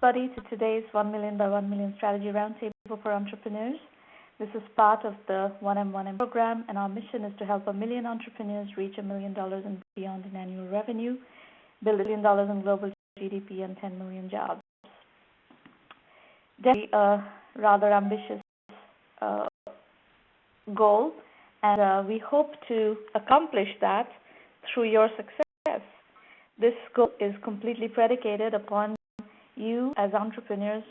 everybody to today's 1 Million by 1 Million Strategy Roundtable for Entrepreneurs. This is part of the 1M1M program, and our mission is to help 1 million entrepreneurs reach $1 million and beyond in annual revenue, build $1 billion in global GDP, and 10 million jobs. Definitely a rather ambitious goal, and we hope to accomplish that through your success. This goal is completely predicated upon you as entrepreneurs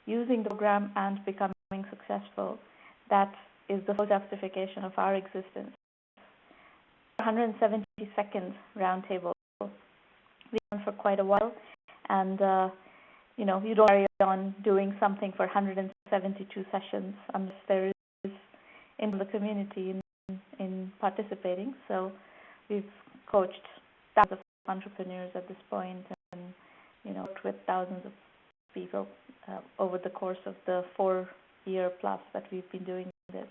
using the program and becoming successful. That is the whole justification of our existence. 172nd roundtable. We've done for quite a while, and you don't carry on doing something for 172 sessions unless there is in the community in participating. So we've coached thousands of entrepreneurs at this point, and worked with thousands of people over the course of the 4-year plus that we've been doing this.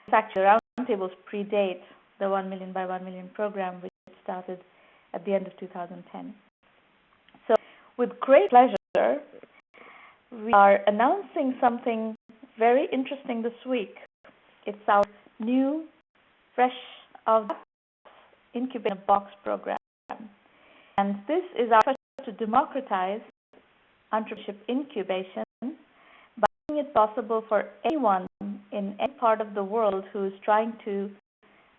In fact, the roundtables predate the 1 Million by 1 Million program, which started at the end of 2010. So with great pleasure, we are announcing something very interesting this week. It's our new, fresh of Incubate in a Box program. And this is our effort to democratize entrepreneurship incubation by making it possible for anyone in any part of the world who is trying to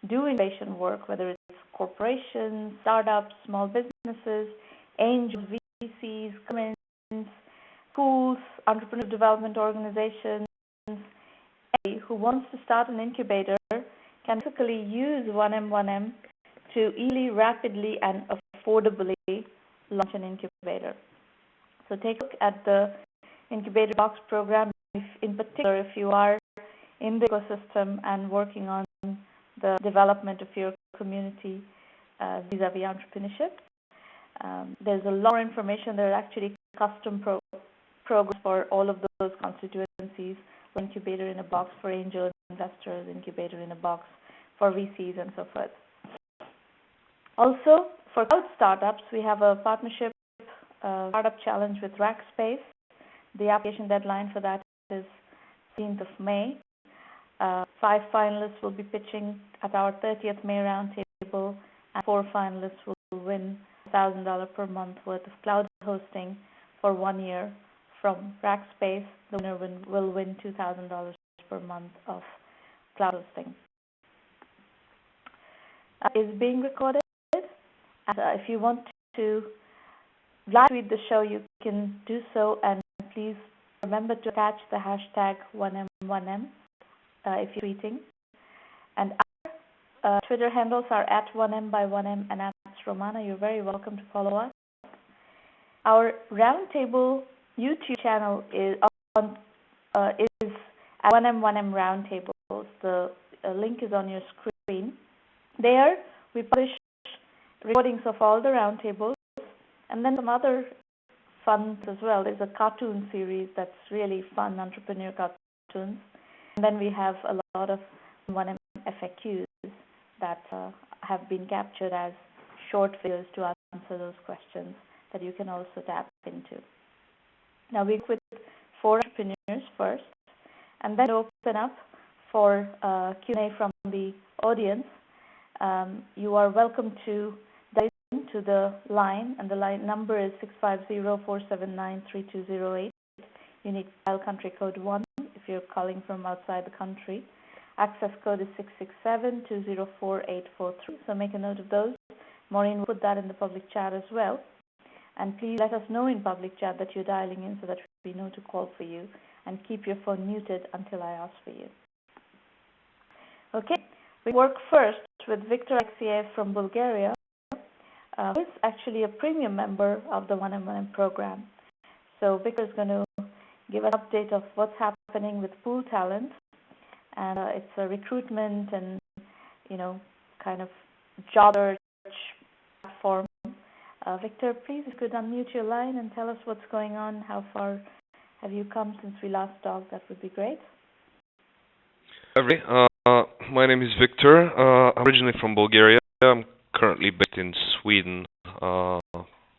do incubation work, whether it's corporations, startups, small businesses, angels, VCs, governments, schools, entrepreneurial development organizations, anybody who wants to start an incubator can basically use 1M1M to easily, rapidly, and affordably launch an incubator. So take a look at the Incubator Box program, in particular if you are in the ecosystem and working on the development of your community vis-a-vis entrepreneurship. There's a lot more information. There are actually custom programs for all of those constituencies, Incubator in a Box for angel investors, Incubator in a Box for VCs, and so forth. Also, for cloud startups, we have a partnership startup challenge with Rackspace. The application deadline for that is 15th of May. 5 finalists will be pitching at our 30th May roundtable, and 4 finalists will win $1,000 per month worth of cloud hosting for 1 year from Rackspace. The winner will win $2,000 per month of cloud hosting. Is being recorded. And if you want to live tweet the show, you can do so, and please remember to attach the hashtag 1M1M if you're tweeting. And our Twitter handles are at 1M by 1M and at Sramana. You're very welcome to follow us. Our roundtable YouTube channel is at 1M1M Roundtables. The link is on your screen. There we publish recordings of all the roundtables, and then some other fun as well. There's a cartoon series that's really fun, entrepreneur cartoons. And then we have a lot of 1M FAQs that have been captured as short videos to answer those questions that you can also tap into. Now we work with 4 entrepreneurs first, and then open up for Q&A from the audience. You are welcome to dial into the line, and the line number is 650-479-3208. You need dial country code 1 if you're calling from outside the country. Access code is 667-204-843. So make a note of those. Maureen will put that in the public chat as well. And please let us know in public chat that you're dialing in so that we know to call for you, and keep your phone muted until I ask for you. Okay, we work first with Victor Alexiev from Bulgaria, who is actually a premium member of the 1M1M program. So Victor is going to give us an update of what's happening with Pool Talent, and it's a recruitment and kind of job search platform. Victor, please, if you could unmute your line and tell us what's going on. How far have you come since we last talked? That would be great. My name is Victor. I'm originally from Bulgaria. I'm currently based in Sweden,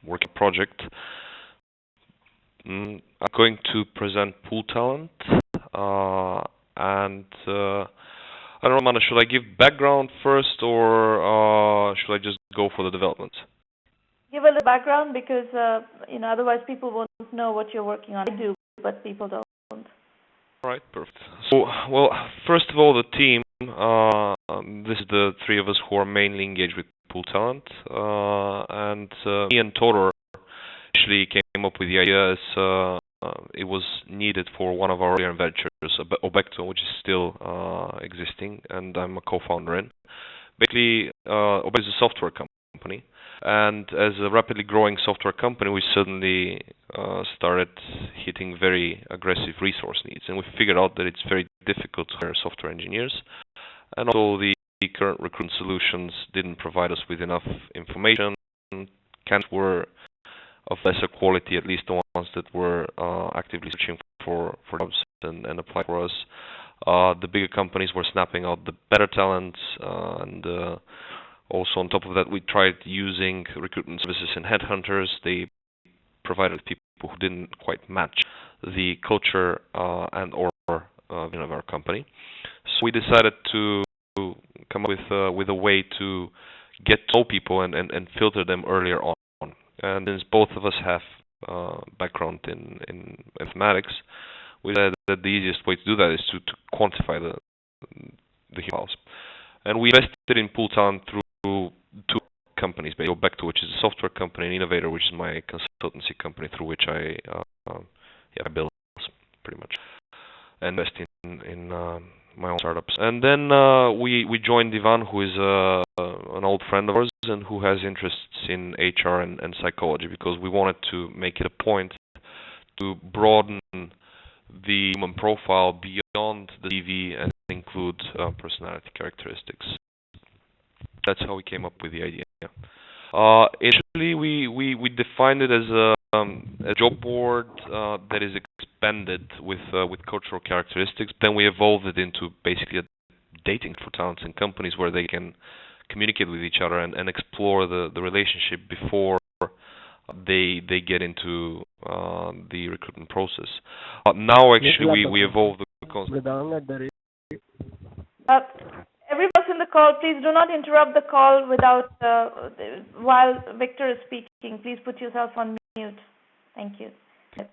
working project. I'm going to present Pool Talent, and I don't know, Mana, should I give background first, or should I just go for the development? Give a little background because otherwise people won't know what you're working on. I do, but people don't. All right, perfect. So, well, first of all, the team. This is the three of us who are mainly engaged with Pool Talent, and me and Todor actually came up with the idea as it was needed for one of our earlier ventures, Obecto, which is still existing, and I'm a co-founder in. Basically, Obecto is a software company, and as a rapidly growing software company, we suddenly started hitting very aggressive resource needs, and we figured out that it's very difficult to hire software engineers, and also the current recruitment solutions didn't provide us with enough information. Candidates were of lesser quality, at least the ones that were actively searching for jobs and apply for us. The bigger companies were snapping out the better talents, and also on top of that, we tried using recruitment services and headhunters. They provided people who didn't quite match the culture and/or vision of our company. So we decided to come up with a way to get to know people and filter them earlier on. And since both of us have background in mathematics, we decided that the easiest way to do that is to quantify the files. And we invested in Pool Talent through two companies, Obecto, which is a software company, and Innovator, which is my consultancy company through which I build pretty much and invest in my own startups. And then we joined Ivan, who is an old friend of ours and who has interests in HR and psychology, because we wanted to make it a point to broaden the human profile beyond the CV and include personality characteristics. That's how we came up with the idea. Initially, we defined it as a job board that is expanded with cultural characteristics. Then we evolved it into basically a dating for talents and companies where they can communicate with each other and explore the relationship before they get into the recruitment process. Now, actually, we evolved the concept. Every person in the call, please do not interrupt the call while Victor is speaking. Please put yourself on mute. Thank you.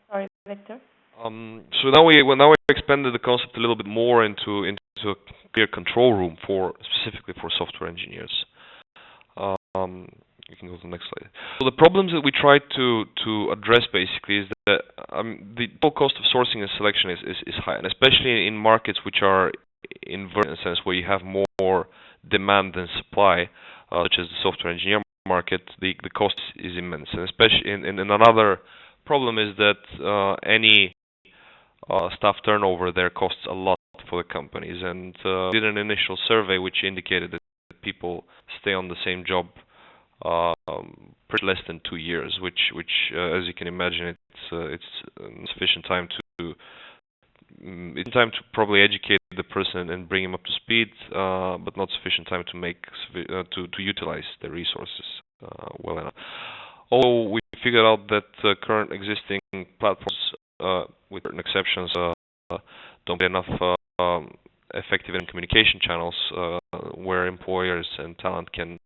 Sorry, Victor. So now we expanded the concept a little bit more into a clear control room specifically for software engineers. You can go to the next slide. So the problems that we tried to address basically is that the total cost of sourcing and selection is high, and especially in markets which are inverted in a sense where you have more demand than supply, such as the software engineer market, the cost is immense. And especially in another problem is that any staff turnover there costs a lot for the companies. And we did an initial survey which indicated that people stay on the same job pretty less than 2 years, which as you can imagine, it's sufficient time to probably educate the person and bring him up to speed, but not sufficient time to utilize the resources well enough. Although we figured out that current existing platforms, with certain exceptions, don't have enough effective communication channels where employers and talent can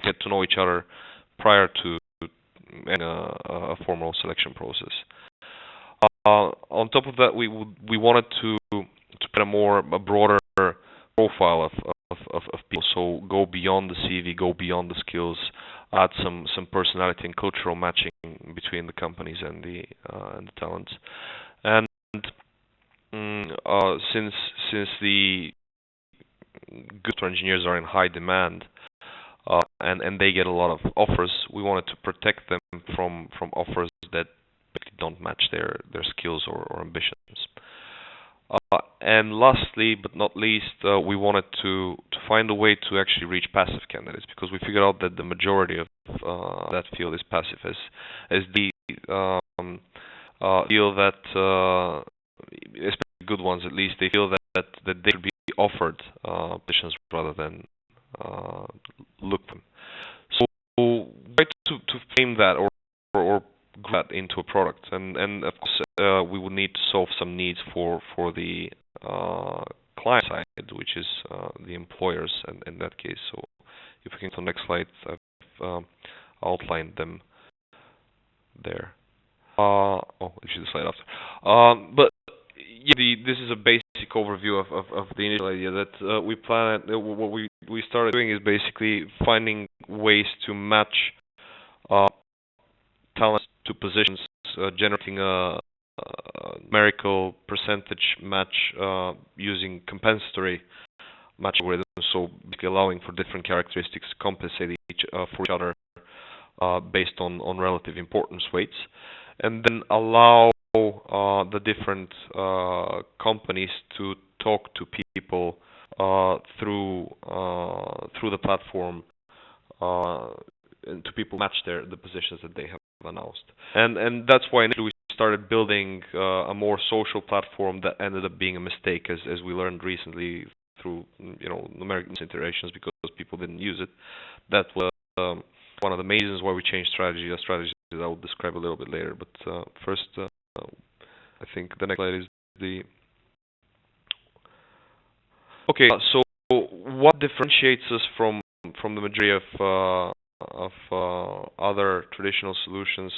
get to know each other prior to a formal selection process. On top of that, we wanted to put a broader profile of people. So go beyond the CV, go beyond the skills, add some personality and cultural matching between the companies and the talents. And since the good engineers are in high demand and they get a lot of offers, we wanted to protect them from offers that don't match their skills or ambitions. And lastly, but not least, we wanted to find a way to actually reach passive candidates, because we figured out that the majority of that field is passive, as the feel that, especially good ones at least, they feel that they should be offered positions rather than look for them. So try to frame that or grow that into a product. And of course, we would need to solve some needs for the client side, which is the employers in that case. So if we can go to the next slide, I've outlined them there. Actually the slide after. But yeah, this is a basic overview of the initial idea that we plan. What we started doing is basically finding ways to match talents to positions, generating a numerical percentage match using compensatory match algorithms, so basically allowing for different characteristics to compensate for each other based on relative importance weights, and then allow the different companies to talk to people through the platform, and to people match the positions that they have announced. And that's why initially we started building a more social platform that ended up being a mistake, as we learned recently through numeric iterations, because people didn't use it. That was one of the main reasons why we changed strategy. A strategy that I will describe a little bit later. But first, I think the next slide is the. Okay, so what differentiates us from the majority of other traditional solutions?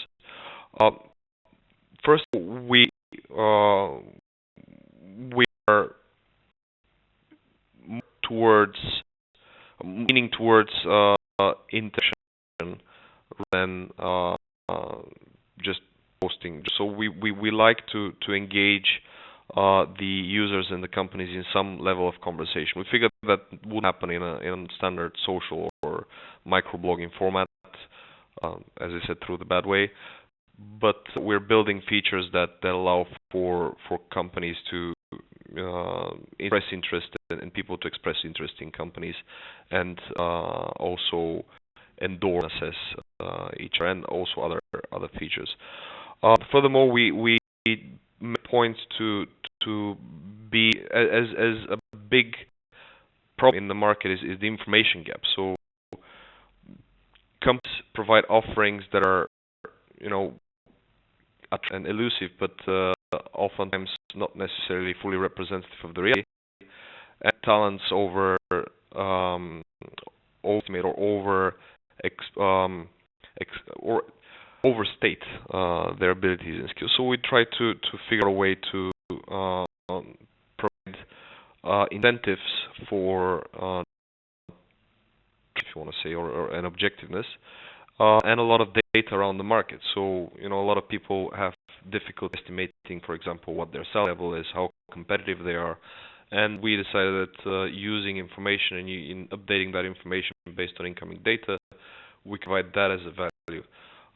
First, we are leaning towards interaction than just posting. So we like to engage the users and the companies in some level of conversation. We figured that wouldn't happen in a standard social or microblogging format, as I said, through the bad way. But we're building features that allow for companies to express interest and people to express interest in companies, and also endorse, assess each other, and also other features. Furthermore, we make points to be as a big problem in the market is the information gap. So companies provide offerings that are and elusive, but oftentimes not necessarily fully representative of the reality, and talents overestimate or overstate their abilities and skills. So we try to figure a way to provide incentives for, if you want to say, or an objectiveness, and a lot of data around the market. So a lot of people have difficulty estimating, for example, what their salary level is, how competitive they are, and we decided that using information and in updating that information based on incoming data, we provide that as a value,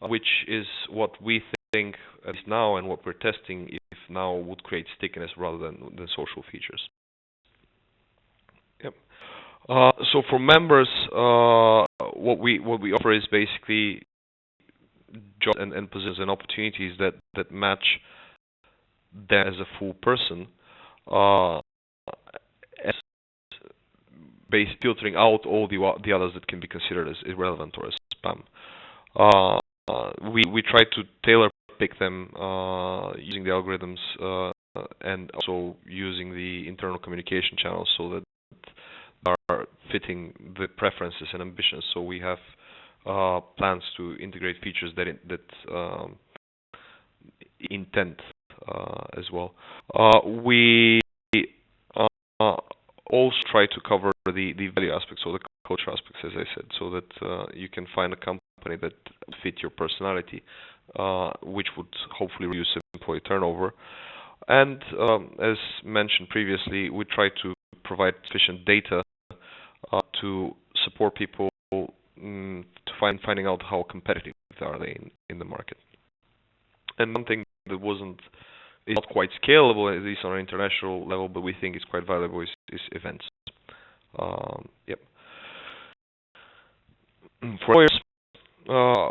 which is what we think at least now, and what we're testing if now would create stickiness rather than social features. Yep. So for members, what we offer is basically jobs and positions and opportunities that match them as a full person, as basically filtering out all the others that can be considered as irrelevant or as spam. We try to tailor pick them using the algorithms and also using the internal communication channels so that are fitting the preferences and ambitions. So we have plans to integrate features that intent as well. We also try to cover the value aspects, so the culture aspects, as I said, so that you can find a company that fit your personality, which would hopefully reduce employee turnover. And as mentioned previously, we try to provide sufficient data to support people to finding out how competitive are they in the market. And one thing that is not quite scalable, at least on an international level, but we think is quite valuable, is events. Yep. For employers,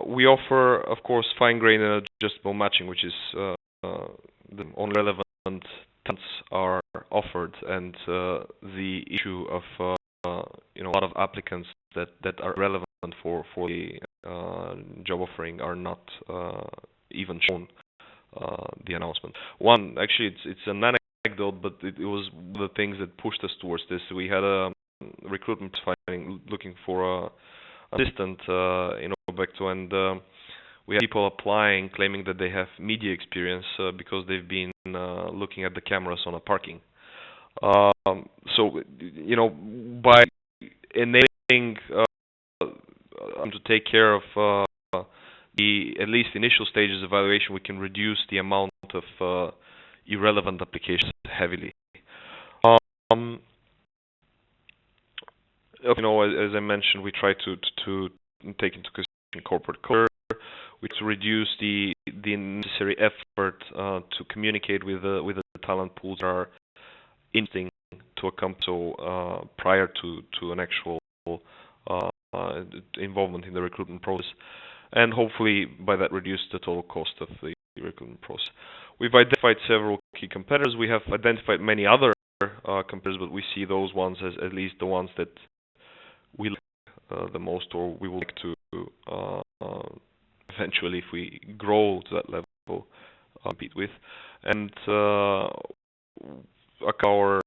we offer, of course, fine-grained and adjustable matching, which is the only relevant talents are offered, and the issue of a lot of applicants that are relevant for the job offering are not even shown the announcement. One, actually, it's an anecdote, but it was one of the things that pushed us towards this. We had a recruitment finding looking for an assistant in Obecto, and we had people applying claiming that they have media experience because they've been looking at the cameras on a parking. So, by enabling to take care of the at least initial stages of evaluation, we can reduce the amount of irrelevant applications heavily. As I mentioned, we try to take into consideration corporate culture. We to reduce the necessary effort to communicate with the talent pools that are interesting to a company, so prior to an actual involvement in the recruitment process, and hopefully by that reduce the total cost of the recruitment process. We've identified several key competitors. We have identified many other competitors, but we see those ones as at least the ones that we like the most, or we would like to eventually, if we grow to that level, compete with. And our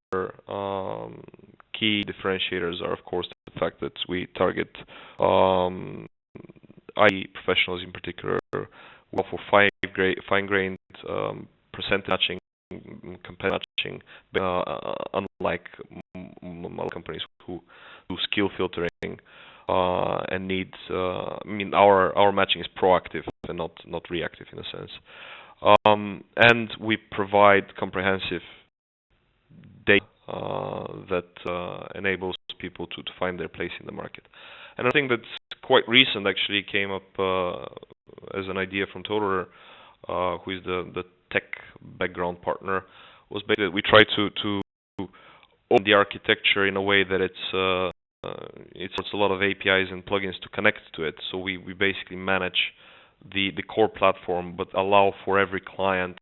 key differentiators are, of course, the fact that we target IT professionals in particular, well, for fine-grained percentage matching, competitive matching, unlike companies who do skill filtering and needs. Our matching is proactive and not reactive in a sense. And we provide comprehensive data that enables people to find their place in the market. And I think that's quite recent, actually came up as an idea from Torer, who is the tech background partner, was basically that we try to own the architecture in a way that it's a lot of APIs and plugins to connect to it. So we basically manage the core platform, but allow for every client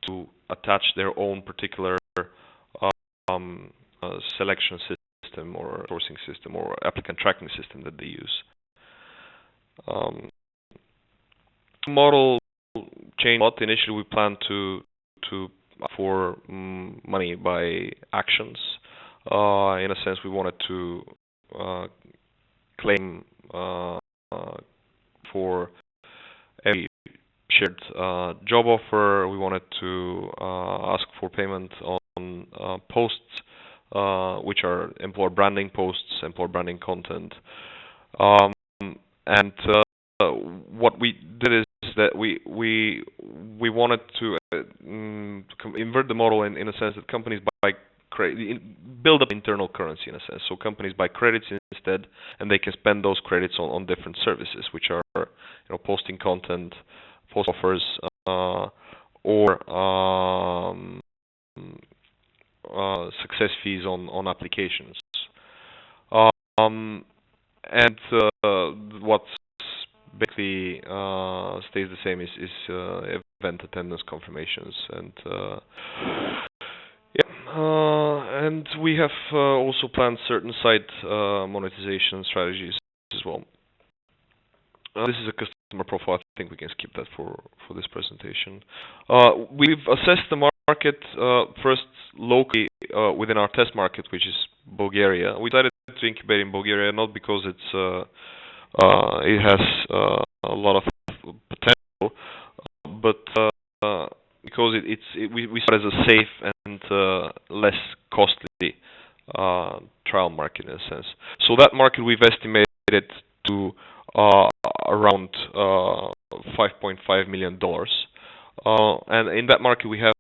to attach their own particular selection system or sourcing system or applicant tracking system that they use. Model change a lot. Initially, we planned to for money by actions. In a sense, we wanted to claim for every shared job offer. We wanted to ask for payment on posts, which are employer branding posts, employer branding content. And what we did is that we wanted to invert the model in a sense that companies build up internal currency in a sense. So companies buy credits instead, and they can spend those credits on different services, which are posting content, post offers, or success fees on applications. And what's basically stays the same is event attendance confirmations, and and we have also planned certain site monetization strategies as well. This is a customer profile. I think we can skip that for this presentation. We've assessed the market first locally within our test market, which is Bulgaria. We decided to incubate in Bulgaria not because it has a lot of potential, but because we saw it as a safe and less costly trial market in a sense. So that market we've estimated to around $5.5 million. And in that market we have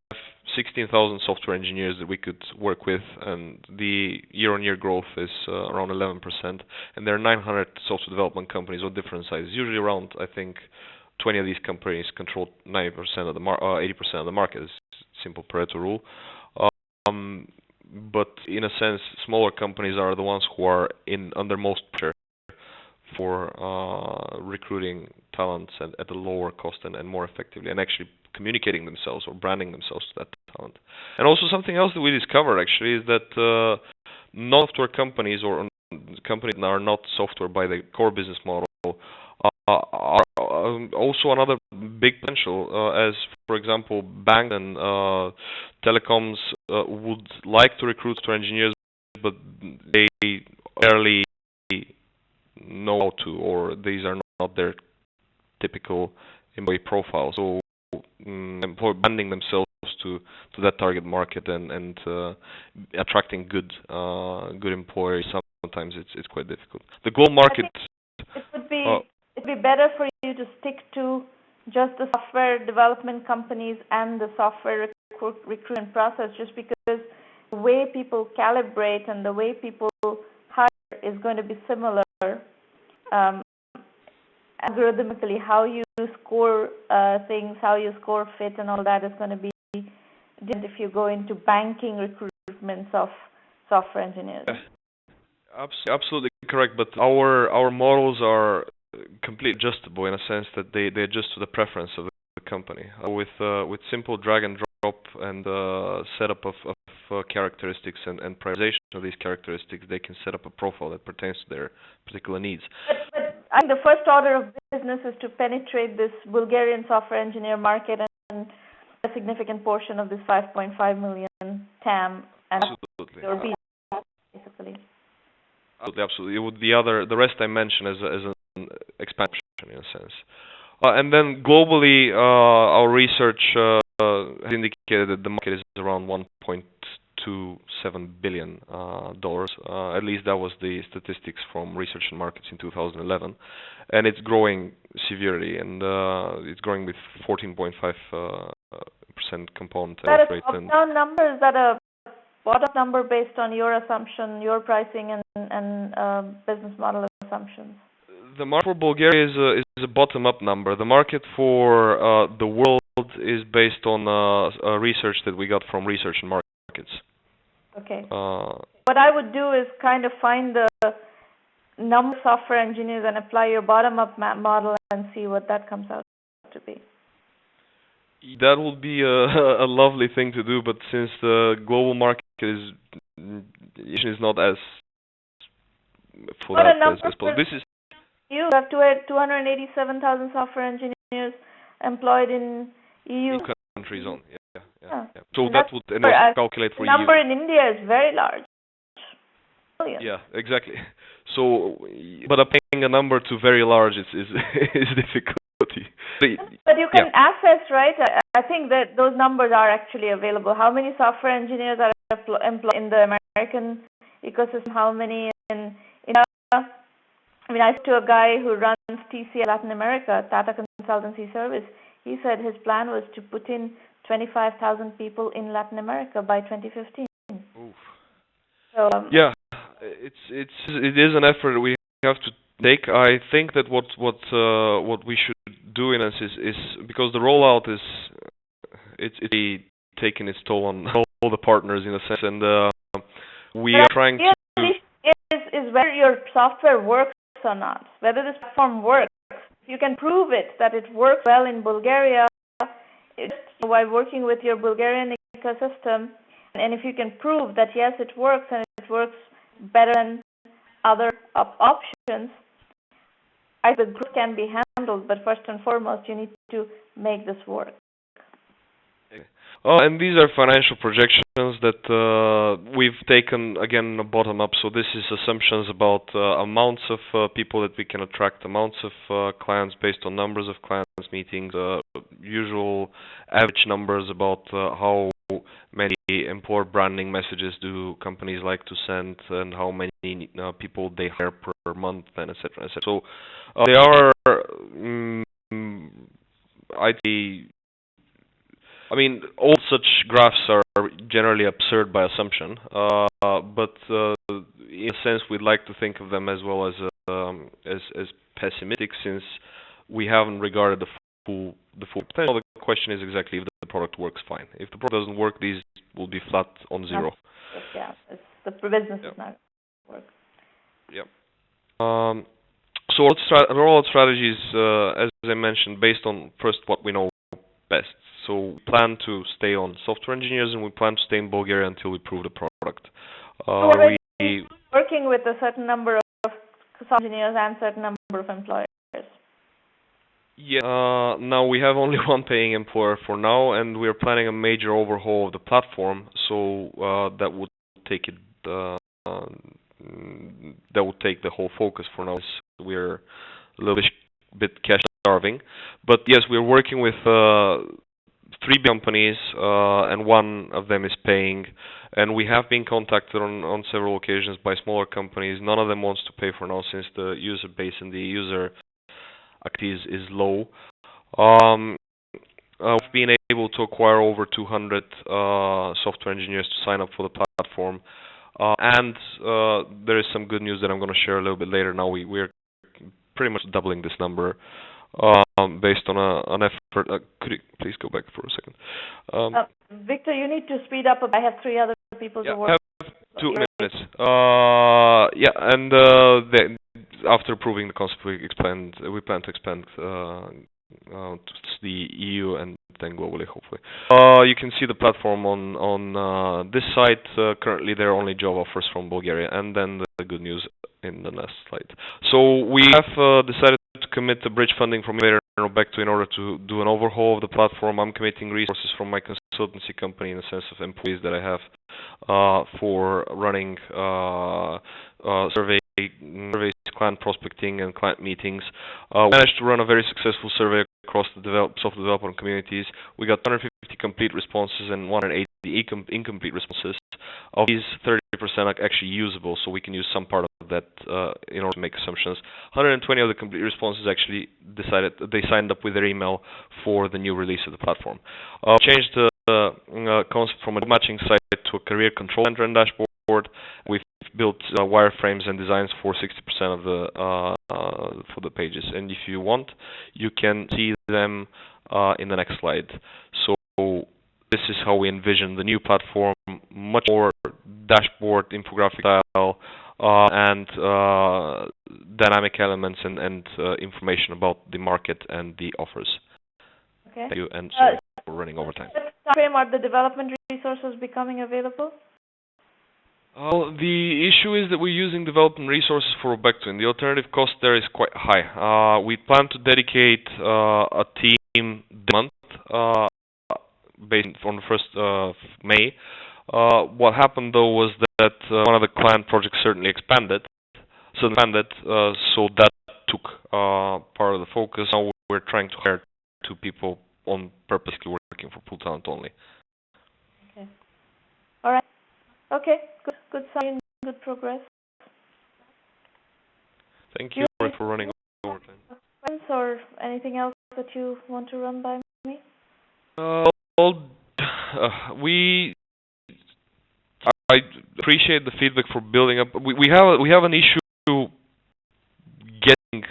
16,000 software engineers that we could work with, and the year-on-year growth is around 11%. And there are 900 software development companies of different sizes. Usually around, I think, 20 of these companies control 90% of the 80% of the market. It's simple Pareto rule. But in a sense, smaller companies are the ones who are under most pressure for recruiting talents at a lower cost and more effectively, and actually communicating themselves or branding themselves to that talent. And also something else that we discovered actually is that non-software companies or companies that are not software by the core business model are also another big potential, as for example, banks and telecoms would like to recruit software engineers, but they rarely know how to, or these are not their typical employee profile. So employer banding themselves to that target market and attracting good employees, sometimes it's quite difficult. The global market. It would be better for you to stick to just the software development companies and the software recruitment process, just because the way people calibrate and the way people hire is going to be similar. Algorithmically, how you score things, how you score fit, and all that is going to be different if you go into banking recruitments of software engineers. Absolutely correct, but our models are completely adjustable in a sense that they adjust to the preference of the company. With simple drag and drop and setup of characteristics and prioritization of these characteristics, they can set up a profile that pertains to their particular needs. But I think the first order of business is to penetrate this Bulgarian software engineer market and a significant portion of this 5.5 million TAM, and absolutely. Your B, basically. Absolutely. It would be the rest I mentioned as an expansion in a sense. And then globally, our research has indicated that the market is around $1.27 billion. At least that was the statistics from Research and Markets in 2011, and it's growing severely, and it's growing with 14.5% compound rate. Is that a top-down number? Is that a bottom number based on your assumption, your pricing, and business model assumptions? The market for Bulgaria is a bottom-up number. The market for the world is based on research that we got from Research and Markets. Okay. What I would do is kind of find the number of software engineers and apply your bottom-up model and see what that comes out to be. That would be a lovely thing to do, but since the global market is not as for what that a as possible. This is. You have 287,000 software engineers employed in EU countries on. Yeah. So and that would calculate for the number in India is very large. Millions. Yeah, exactly. So, but applying a number to very large is difficulty. But you can assess, right? I think that those numbers are actually available. How many software engineers are employed in the American ecosystem? How many in India? I mean, I spoke to a guy who runs TCS Latin America, Tata Consultancy Service. He said his plan was to put in 25,000 people in Latin America by 2015. Oof. So, yeah, it is an effort we have to take. I think that what we should do in us is because the rollout it's taking its toll on all the partners in a sense, and we are trying to. Is whether your software works or not, whether this platform works. If you can prove it that it works well in Bulgaria, by working with your Bulgarian ecosystem, and if you can prove that yes, it works and it works better than other options, I think the growth can be handled. But first and foremost, you need to make this work. And these are financial projections that we've taken, again, bottom up. So this is assumptions about amounts of people that we can attract, amounts of clients based on numbers of clients meetings, usual average numbers about how many employer branding messages do companies like to send, and how many people they hire per month, and etc. etc. So they are, I mean, all such graphs are generally absurd by assumption, but in a sense, we'd like to think of them as well as pessimistic, since we haven't regarded the full potential. The question is exactly if the product works fine. If the product doesn't work, these will be flat on zero. Yeah, the business is not work. Yeah. So our rollout strategy is, as I mentioned, based on first what we know best. So we plan to stay on software engineers, and we plan to stay in Bulgaria until we prove the product. So we working with a certain number of software engineers and certain number of employers. Yeah, now we have only one paying employer for now, and we're planning a major overhaul of the platform. So that would take it. That would take the whole focus for now. We're a little bit cash starving, but yes, we're working with three companies, and one of them is paying. And we have been contacted on several occasions by smaller companies. None of them wants to pay for now, since the user base and the user activity is low. Um, we've been able to acquire over 200 software engineers to sign up for the platform. And there is some good news that I'm going to share a little bit later. Now we're pretty much doubling this number based on an effort. Could you please go back for a second? Victor, you need to speed up. I have three other people to work. I have 2 minutes. And after approving the concept, we plan to expand to the EU and then globally, hopefully. You can see the platform on this site. Currently, there are only job offers from Bulgaria, and then the good news in the next slide. So we have decided to commit to bridge funding from Mitra and Roundtable in order to do an overhaul of the platform. I'm committing resources from my consultancy company, in the sense of employees that I have for running surveys, client prospecting, and client meetings. We managed to run a very successful survey across the software development communities. We got 150 complete responses and 180 incomplete responses. Of these, 30% are actually usable, so we can use some part of that in order to make assumptions. 120 of the complete responses actually they signed up with their email for the new release of the platform. Changed the concept from a matching site to a career control center and dashboard. We've built wireframes and designs for 60% of the pages, and if you want, you can see them in the next slide. So this is how we envision the new platform: much more dashboard, infographic style, and dynamic elements and information about the market and the offers. Okay. Thank you, and sorry for running over time. Are the development resources becoming available? The issue is that we're using development resources for Roundtable, and the alternative cost there is quite high. We plan to dedicate a team this month, based on the 1st of May. What happened though was that one of the client projects certainly expanded, so that took part of the focus. Now we're trying to hire 2 people on purpose, working for Pool Talent only. Okay. All right. Okay. Good sign. Good progress. Thank you for running over time. Questions or anything else that you want to run by me? I appreciate the feedback for building up. We have an issue getting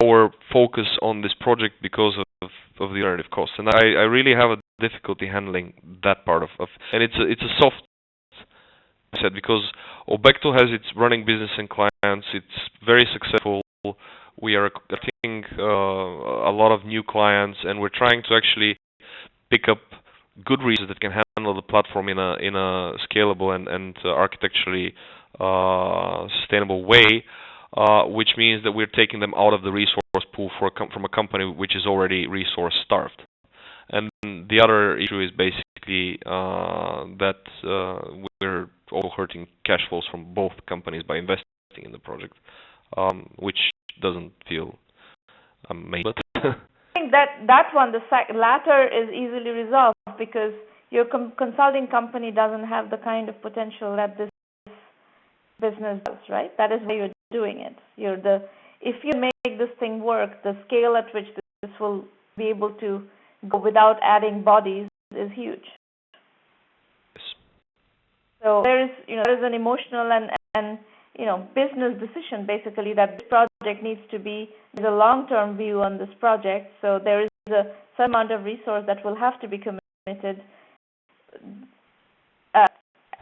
our focus on this project because of the alternative costs, and I really have a difficulty handling that part of and it's a soft set, because Roundtable has its running business and clients. It's very successful. We are getting a lot of new clients, and we're trying to actually pick up good resources that can handle the platform in a scalable and architecturally sustainable way, which means that we're taking them out of the resource pool from a company which is already resource starved. And the other issue is basically that we're also hurting cash flows from both companies by investing in the project, which doesn't feel amazing. I think that one, the latter, is easily resolved, because your consulting company doesn't have the kind of potential that this business does, right? That is why you're doing it. If you make this thing work, the scale at which this will be able to go without adding bodies is huge. Yes. So there is an emotional and business decision, basically, that this project needs to be. There's a long-term view on this project, so there is a certain amount of resource that will have to be committed,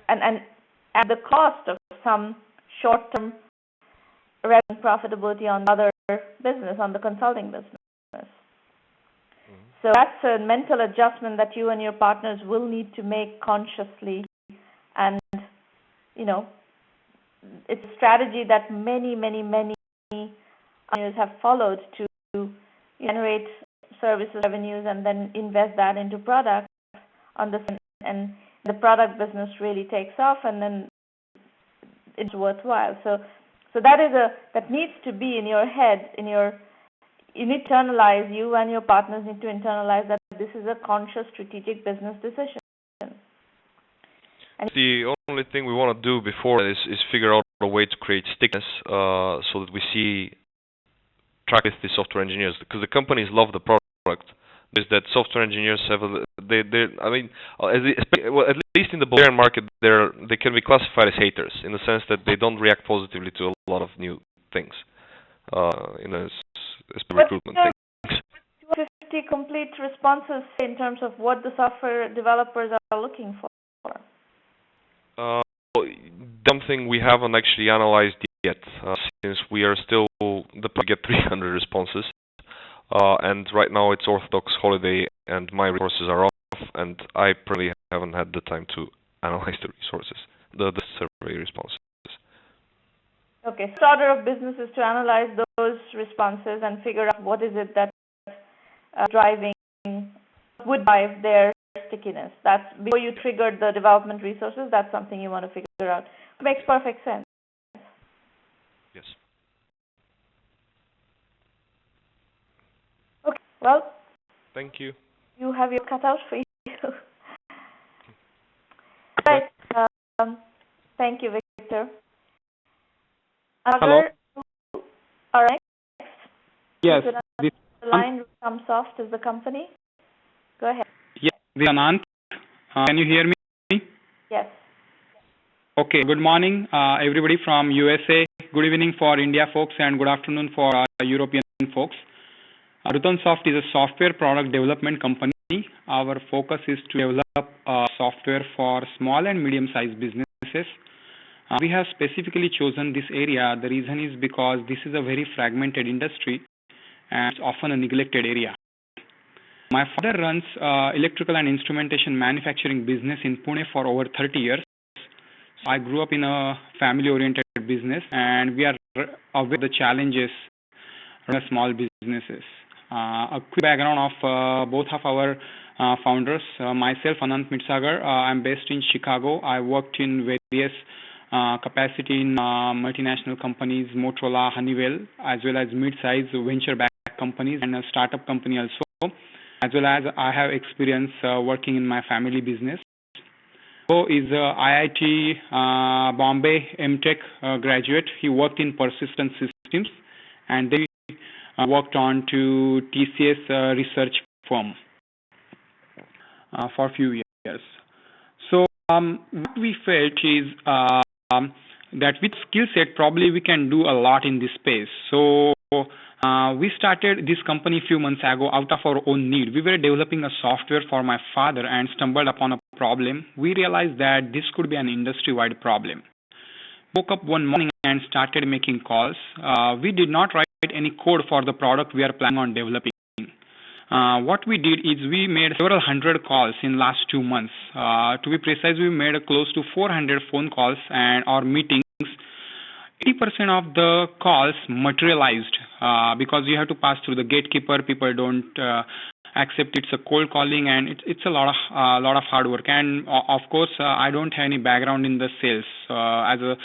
and at the cost of some short-term revenue profitability on other business, on the consulting business. So that's a mental adjustment that you and your partners will need to make consciously, and it's a strategy that many entrepreneurs have followed to generate services revenues and then invest that into products on this, and the product business really takes off, and then it's worthwhile. So that needs to be in your head, you need to internalize, you and your partners need to internalize that this is a conscious strategic business decision. And the only thing we want to do before that is figure out a way to create stickiness, so that we see track with the software engineers, because the companies love the product. Is that software engineers have at least in the Bulgarian market, they can be classified as haters in the sense that they don't react positively to a lot of new things, recruitment things. 250 complete responses in terms of what the software developers are looking for. Something we haven't actually analyzed yet, since we are still get 300 responses, and right now it's Orthodox holiday and my resources are off, and I probably haven't had the time to analyze the resources, the survey responses. Okay, so order of business is to analyze those responses and figure out what is it that would drive their stickiness. That's before you trigger the development resources. That's something you want to figure out. It makes perfect sense. Yes. Okay. Well. Thank you. You have your cut out for you. Right. Thank you, Victor. Hello. All right. Yes. The line Soft is the company. Go ahead. Yes, this is Anant. Can you hear me? Yes. Okay. Good morning, everybody from USA. Good evening for India folks, and good afternoon for European folks. Soft is a software product development company. Our focus is to develop software for small and medium-sized businesses. We have specifically chosen this area. The reason is because this is a very fragmented industry and it's often a neglected area. My father runs electrical and instrumentation manufacturing business in Pune for over 30 years. So I grew up in a family-oriented business, and we are aware of the challenges of small businesses. A quick background of both of our founders. Myself, Anant Mitsagar, I'm based in Chicago. I worked in various capacity in multinational companies, Motorola, Honeywell, as well as mid-size venture-backed companies and a startup company also, as well as I have experience working in my family business. So is IIT Bombay MTech graduate. He worked in persistent systems and then worked on to TCS research firm for a few years. So what we felt is that with skill set, probably we can do a lot in this space. So we started this company a few months ago out of our own need. We were developing a software for my father and stumbled upon a problem. We realized that this could be an industry-wide problem. Woke up one morning and started making calls. We did not write any code for the product we are planning on developing. What we did is we made several hundred calls in last 2 months. To be precise, we made close to 400 phone calls and our meetings. 80% of the calls materialized because you have to pass through the gatekeeper. People don't accept it's a cold calling, and it's a lot of hard work. And of course, I don't have any background in the sales. As a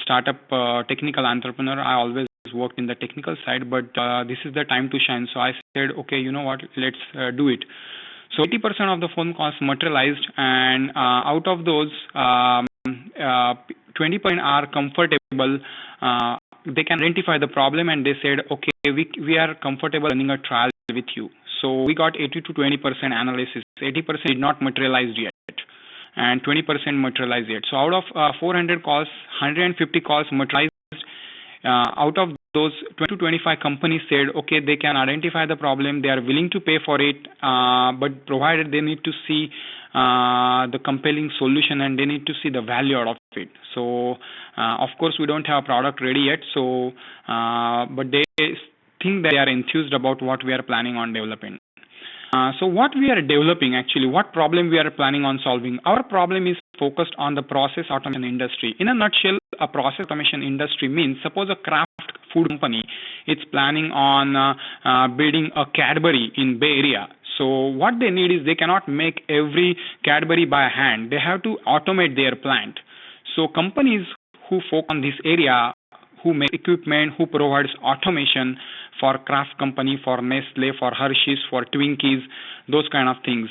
startup technical entrepreneur, I always worked in the technical side, but this is the time to shine. So I said, okay, you know what, let's do it. So 80% of the phone calls materialized, and out of those, 20% are comfortable. They can identify the problem, and they said, okay, we are comfortable running a trial with you. So we got 80 to 20% analysis. 80% did not materialize yet, and 20% materialized yet. So out of 400 calls, 150 calls materialized. Out of those, 20 to 25 companies said, okay, they can identify the problem, they are willing to pay for it, but provided they need to see the compelling solution and they need to see the value out of it. So, of course, we don't have a product ready yet, so but they think they are enthused about what we are planning on developing. So what we are developing, actually, what problem we are planning on solving? Our problem is focused on the process automation industry. In a nutshell, a process automation industry means, suppose a craft food company. It's planning on building a Cadbury in Bay Area. So what they need is they cannot make every Cadbury by hand. They have to automate their plant. So companies who focus on this area, who make equipment, who provides automation for Kraft company, for Nestle, for Hershey's, for Twinkies, those kind of things.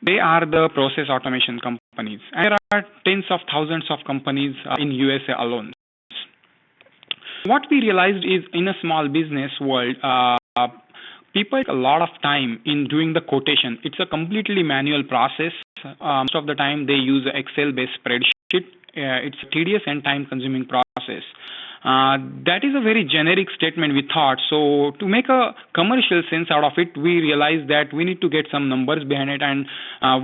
They are the process automation companies. And there are tens of thousands of companies in USA alone. What we realized is in a small business world, people take a lot of time in doing the quotation. It's a completely manual process. Most of the time they use an Excel-based spreadsheet. It's a tedious and time-consuming process. That is a very generic statement, we thought. So to make a commercial sense out of it, we realized that we need to get some numbers behind it, and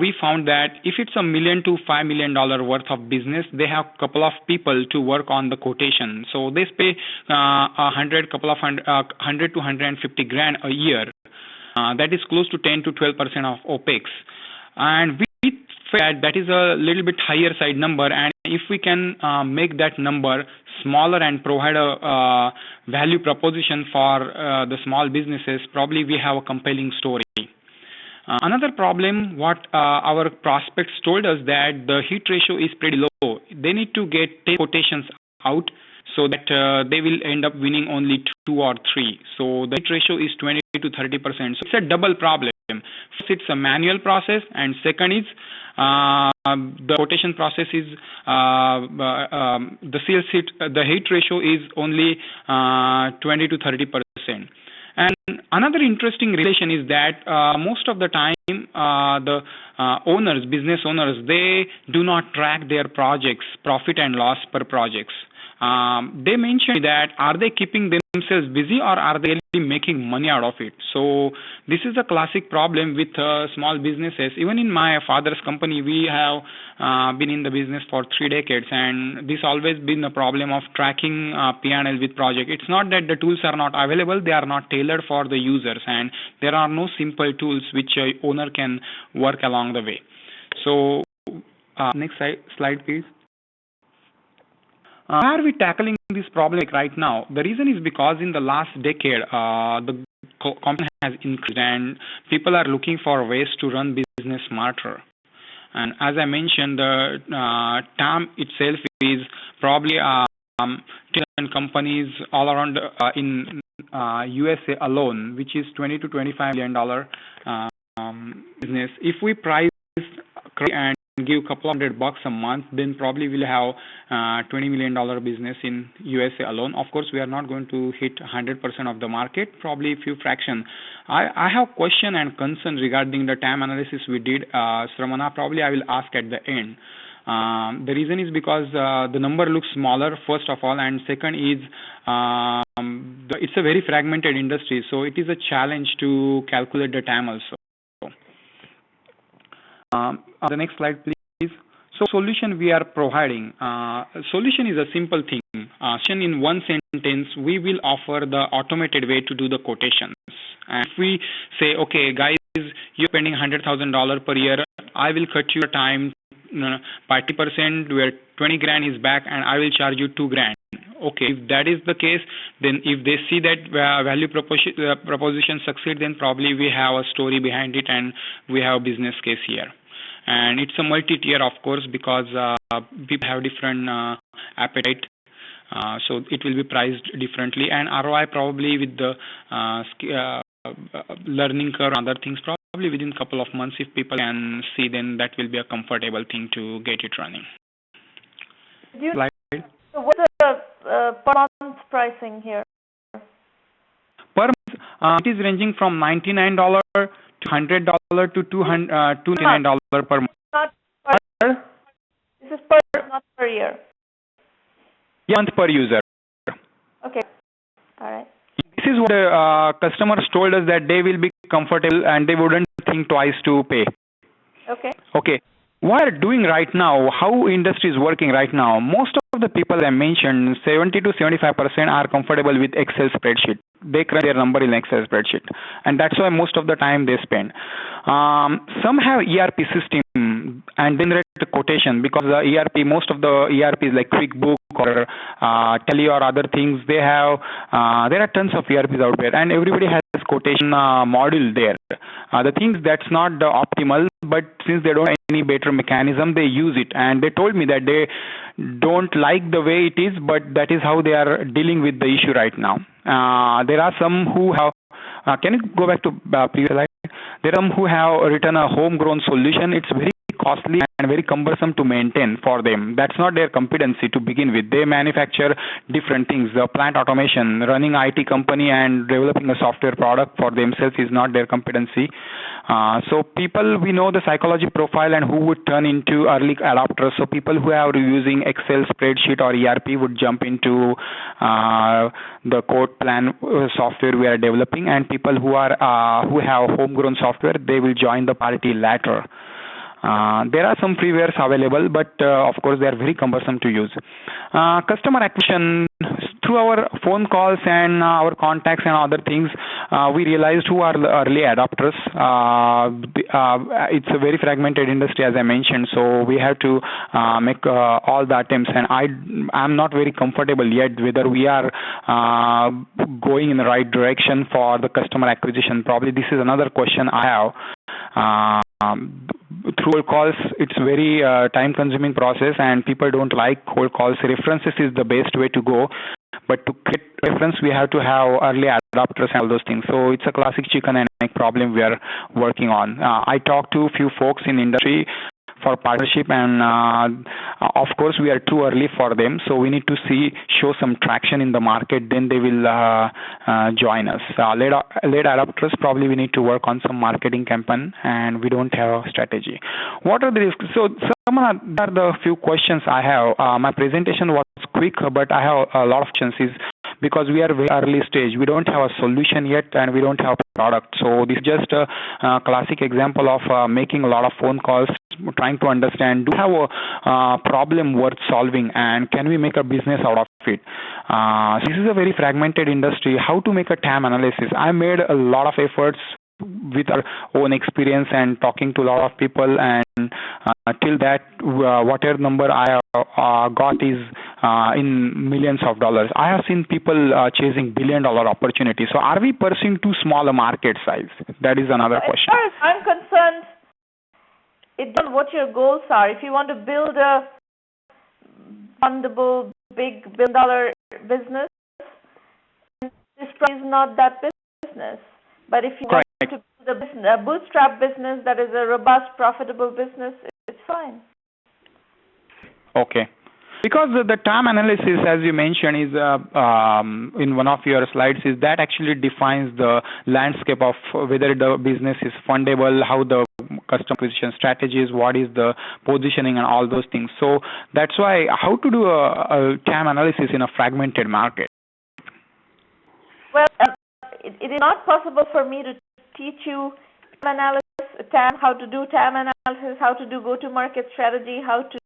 we found that if it's $1 million to $5 million worth of business, they have a couple of people to work on the quotation. So they pay $100 to $150 grand a year. That is close to 10 to 12% of OPEX. And we felt that is a little bit higher side number, and if we can make that number smaller and provide a value proposition for the small businesses, probably we have a compelling story. Another problem, what our prospects told us, that the hit ratio is pretty low. They need to get 10 quotations out so that they will end up winning only 2 or 3. So the hit ratio is 20 to 30%. So it's a double problem. First, it's a manual process, and second is the quotation process is the sales hit. The hit ratio is only 20 to 30%. And another interesting relation is that most of the time the business owners, they do not track their projects, profit and loss per projects. They mentioned that are they keeping themselves busy or are they really making money out of it? So this is a classic problem with small businesses. Even in my father's company, we have been in the business for 3 decades, and this always been a problem of tracking P&L with project. It's not that the tools are not available, they are not tailored for the users, and there are no simple tools which a owner can work along the way. So next slide please. Why are we tackling this problem right now? The reason is because in the last decade, the competition has increased and people are looking for ways to run business smarter. And as I mentioned, the TAM itself is probably 10 companies all around in USA alone, which is $20 to $25 million business. If we price and give a couple of $100 a month, then probably we'll have $20 million business in USA alone. Of course, we are not going to hit 100% of the market, probably a few fraction. I have question and concern regarding the TAM analysis we did. Sramana, probably I will ask at the end. The reason is because the number looks smaller, first of all, and second is it's a very fragmented industry, so it is a challenge to calculate the TAM also. The next slide, please. So, solution we are providing. Solution is a simple thing. In one sentence, we will offer the automated way to do the quotations. And if we say, okay, guys, you're spending $100,000 per year, I will cut your time by 20%, where 20 grand is back, and I will charge you 2 grand. Okay, if that is the case, then if they see that value proposition succeed, then probably we have a story behind it and we have a business case here. And it's a multi-tier, of course, because people have different appetite. So it will be priced differently. And ROI probably with the learning curve and other things, probably within a couple of months, if people can see, then that will be a comfortable thing to get it running. So what's the per month pricing here? Per month, it is ranging from $99 to $100 to $299 per month. Not per, this is per, not per year. Yeah, month per user. Okay. All right. This is what the customers told us that they will be comfortable and they wouldn't think twice to pay. Okay. Okay. What we are doing right now, how industry is working right now, most of the people I mentioned, 70 to 75% are comfortable with Excel spreadsheet. They crunch their number in Excel spreadsheet. And that's why most of the time they spend. Some have ERP system and they generate a quotation, because the ERP, most of the ERPs like QuickBook or Tally or other things, they have there are tons of ERPs out there, and everybody has this quotation module there. The things that's not the optimal, but since they don't have any better mechanism, they use it, and they told me that they don't like the way it is, but that is how they are dealing with the issue right now. There are some who have can you go back to previous slide? There are some who have written a homegrown solution. It's very costly and very cumbersome to maintain for them. That's not their competency to begin with. They manufacture different things. Plant automation, running IT company and developing a software product for themselves is not their competency. So people, we know the psychology profile and who would turn into early adopters. So people who are using Excel spreadsheet or ERP would jump into the code plan software we are developing, and people who have homegrown software, they will join the party later. There are some freewares available, but of course they are very cumbersome to use. Customer acquisition, through our phone calls and our contacts and other things, we realized who are the early adopters. It's a very fragmented industry, as I mentioned, so we have to make all the attempts, and I'm not very comfortable yet whether we are going in the right direction for the customer acquisition. Probably this is another question I have. Through cold calls, it's very time-consuming process, and people don't like cold calls. References is the best way to go, but to create reference, we have to have early adopters and all those things. So it's a classic chicken and egg problem we are working on. I talked to a few folks in industry for partnership, and of course we are too early for them, so we need to show some traction in the market, then they will join us. Late adopters, probably we need to work on some marketing campaign, and we don't have a strategy. What are the risks? So some are the few questions I have. My presentation was quick, but I have a lot of chances because we are very early stage. We don't have a solution yet, and we don't have a product. So this is just a classic example of making a lot of phone calls, trying to understand, do we have a problem worth solving, and can we make a business out of it? This is a very fragmented industry. How to make a TAM analysis? I made a lot of efforts with our own experience and talking to a lot of people, and till that, whatever number I got is in millions of dollars. I have seen people chasing billion-dollar opportunities. So are we pursuing too small a market size? That is another question. As far as I'm concerned, it depends on what your goals are. If you want to build a fundable, big billion-dollar business, this probably is not that business. But if you want to build a bootstrap business that is a robust, profitable business, it's fine. Okay. Because the TAM analysis, as you mentioned, is in one of your slides, is that actually defines the landscape of whether the business is fundable, how the customer acquisition strategy is, what is the positioning, and all those things. So that's why how to do a TAM analysis in a fragmented market. Well, it is not possible for me to teach you TAM analysis, how to do TAM analysis, how to do go-to-market strategy, how to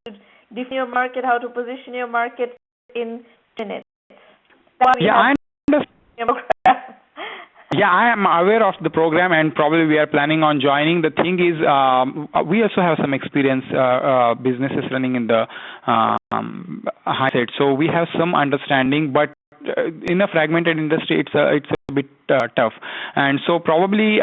define your market, how to position your market in minutes. I understand. Yeah, I am aware of the program, and probably we are planning on joining. The thing is, we also have some experience businesses running in the high side, so we have some understanding, but in a fragmented industry, it's a bit tough. And so probably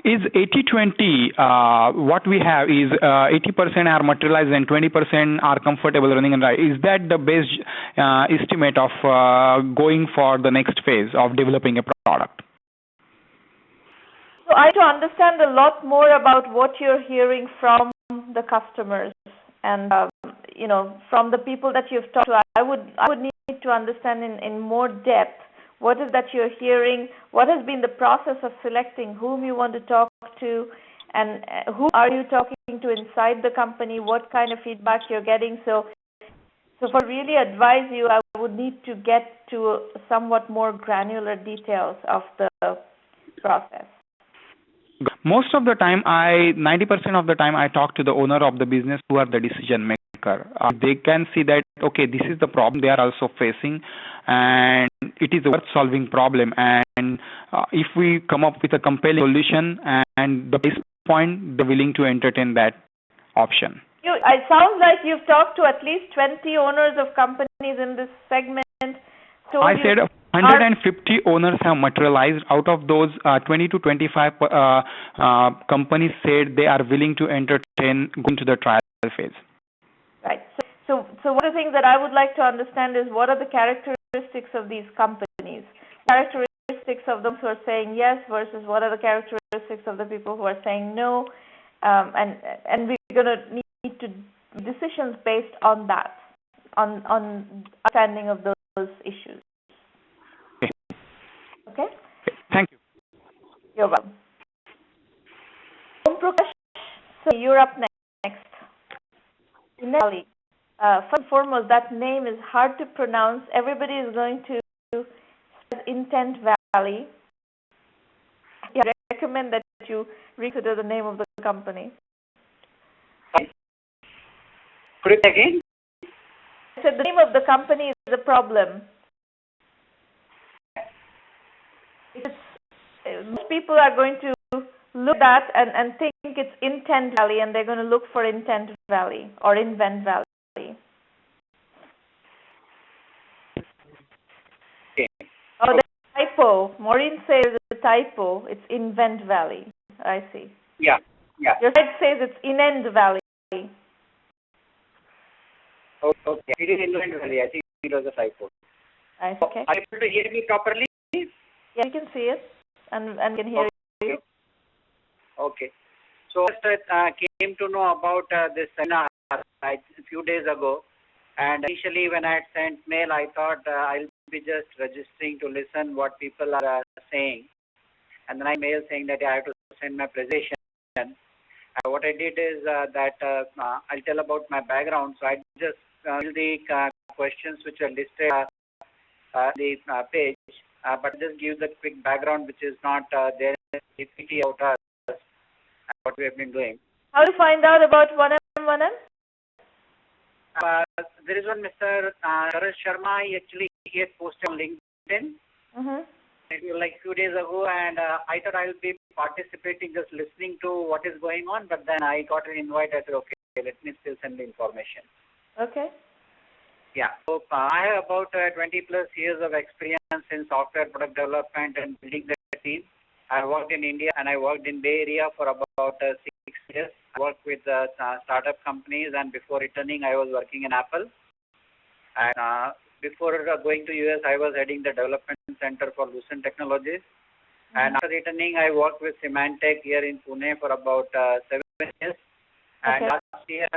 is 80-20, what we have is 80% are materialized and 20% are comfortable running and right. Is that the best estimate of going for the next phase of developing a product? So I need to understand a lot more about what you're hearing from the customers and from the people that you've talked to. I would need to understand in more depth what is that you're hearing, what has been the process of selecting whom you want to talk to, and who are you talking to inside the company, what kind of feedback you're getting. So for really advise you, I would need to get to somewhat more granular details of the process. Most of the time, 90% of the time, I talk to the owner of the business who are the decision maker. They can see that, okay, this is the problem they are also facing, and it is a worth solving problem. And if we come up with a compelling solution and the price point, they're willing to entertain that option. It sounds like you've talked to at least 20 owners of companies in this segment. I said 150 owners have materialized. Out of those, 20 to 25 companies said they are willing to entertain going to the trial phase. Right. So one of the things that I would like to understand is what are the characteristics of these companies? Characteristics of those who are saying yes versus what are the characteristics of the people who are saying no? And we're going to need to decisions based on that, on understanding of those issues. Okay? Thank you. You're welcome. Om Prakash, so you're up next. Valley. First and foremost, that name is hard to pronounce. Everybody is going to spell Intent Valley. I recommend that you reconsider the name of the company. Put it again. I said the name of the company is a problem. Most people are going to look at that and think it's Intent Valley, and they're going to look for Intent Valley or Invent Valley. Okay. Oh, there's a typo. Maureen says it's a typo. It's Invent Valley. I see. Yeah. Your side says it's Inend Valley. Okay. It is Invent Valley. I think it was a typo. Okay. Are you able to hear me properly? Yeah, you can see it and can hear you. Okay. So I came to know about this seminar a few days ago, and initially when I had sent mail, I thought I'll be just registering to listen what people are saying, and then I mailed saying that I have to send my presentation. What I did is that I'll tell about my background. So I just fill the questions which are listed on the page, but just give the quick background which is not there in the PPT about us and what we have been doing. How to find out about 1M? There is one Mr. Sharma. He had posted on LinkedIn. Mm-hmm. It was like a few days ago, and I thought I'll be participating, just listening to what is going on. But then I got an invite. I said, okay, let me still send the information. Okay. Yeah. So I have about 20 plus years of experience in software product development and building the team. I worked in India and I worked in Bay Area for about 6 years. I worked with startup companies, and before returning, I was working in Apple. And before going to US, I was heading the development center for Lucent Technologies. And after returning, I worked with Symantec here in Pune for about 7 years. And last year,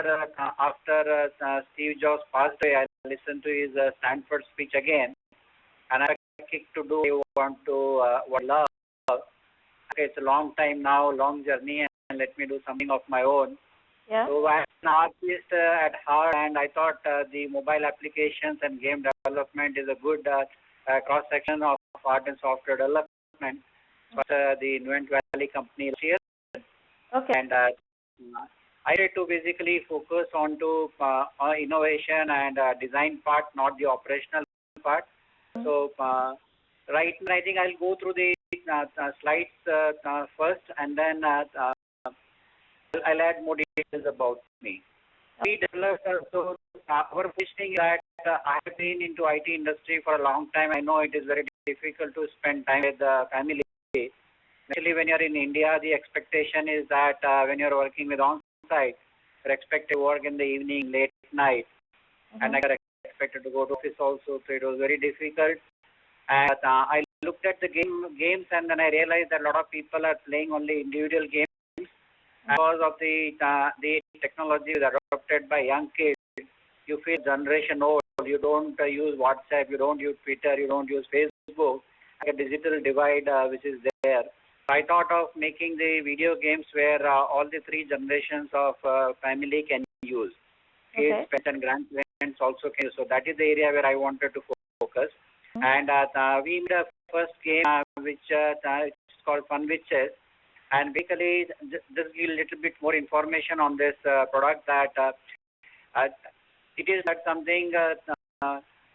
after Steve Jobs passed away, I listened to his Stanford speech again, and I had a kick to do what I want to what I love. Okay, it's a long time now, long journey, and let me do something of my own. Yeah. So I'm an artist at heart, and I thought the mobile applications and game development is a good cross section of art and software development. But the Invent Valley company here. Okay. And I try to basically focus on to innovation and design part, not the operational part. Mm-hmm. So right now, I think I'll go through the slides first, and then I'll add more details about me. We developed, so our positioning is that I have been into IT industry for a long time. I know it is very difficult to spend time with the family. Especially when you're in India, the expectation is that when you're working with on-site, you're expected to work in the evening, late night, and I got expected to go to office also, so it was very difficult. And I looked at the games, and then I realized that a lot of people are playing only individual games. Because of the technology adopted by young kids, you feel generation old. You don't use WhatsApp, you don't use Twitter, you don't use Facebook. Like a digital divide which is there. I thought of making the video games where all the three generations of family can use. Kids, pets, and grandparents also can use. So that is the area where I wanted to focus. And we made a first game which it's called Fun with Chess. And basically, just give a little bit more information on this product that it is not something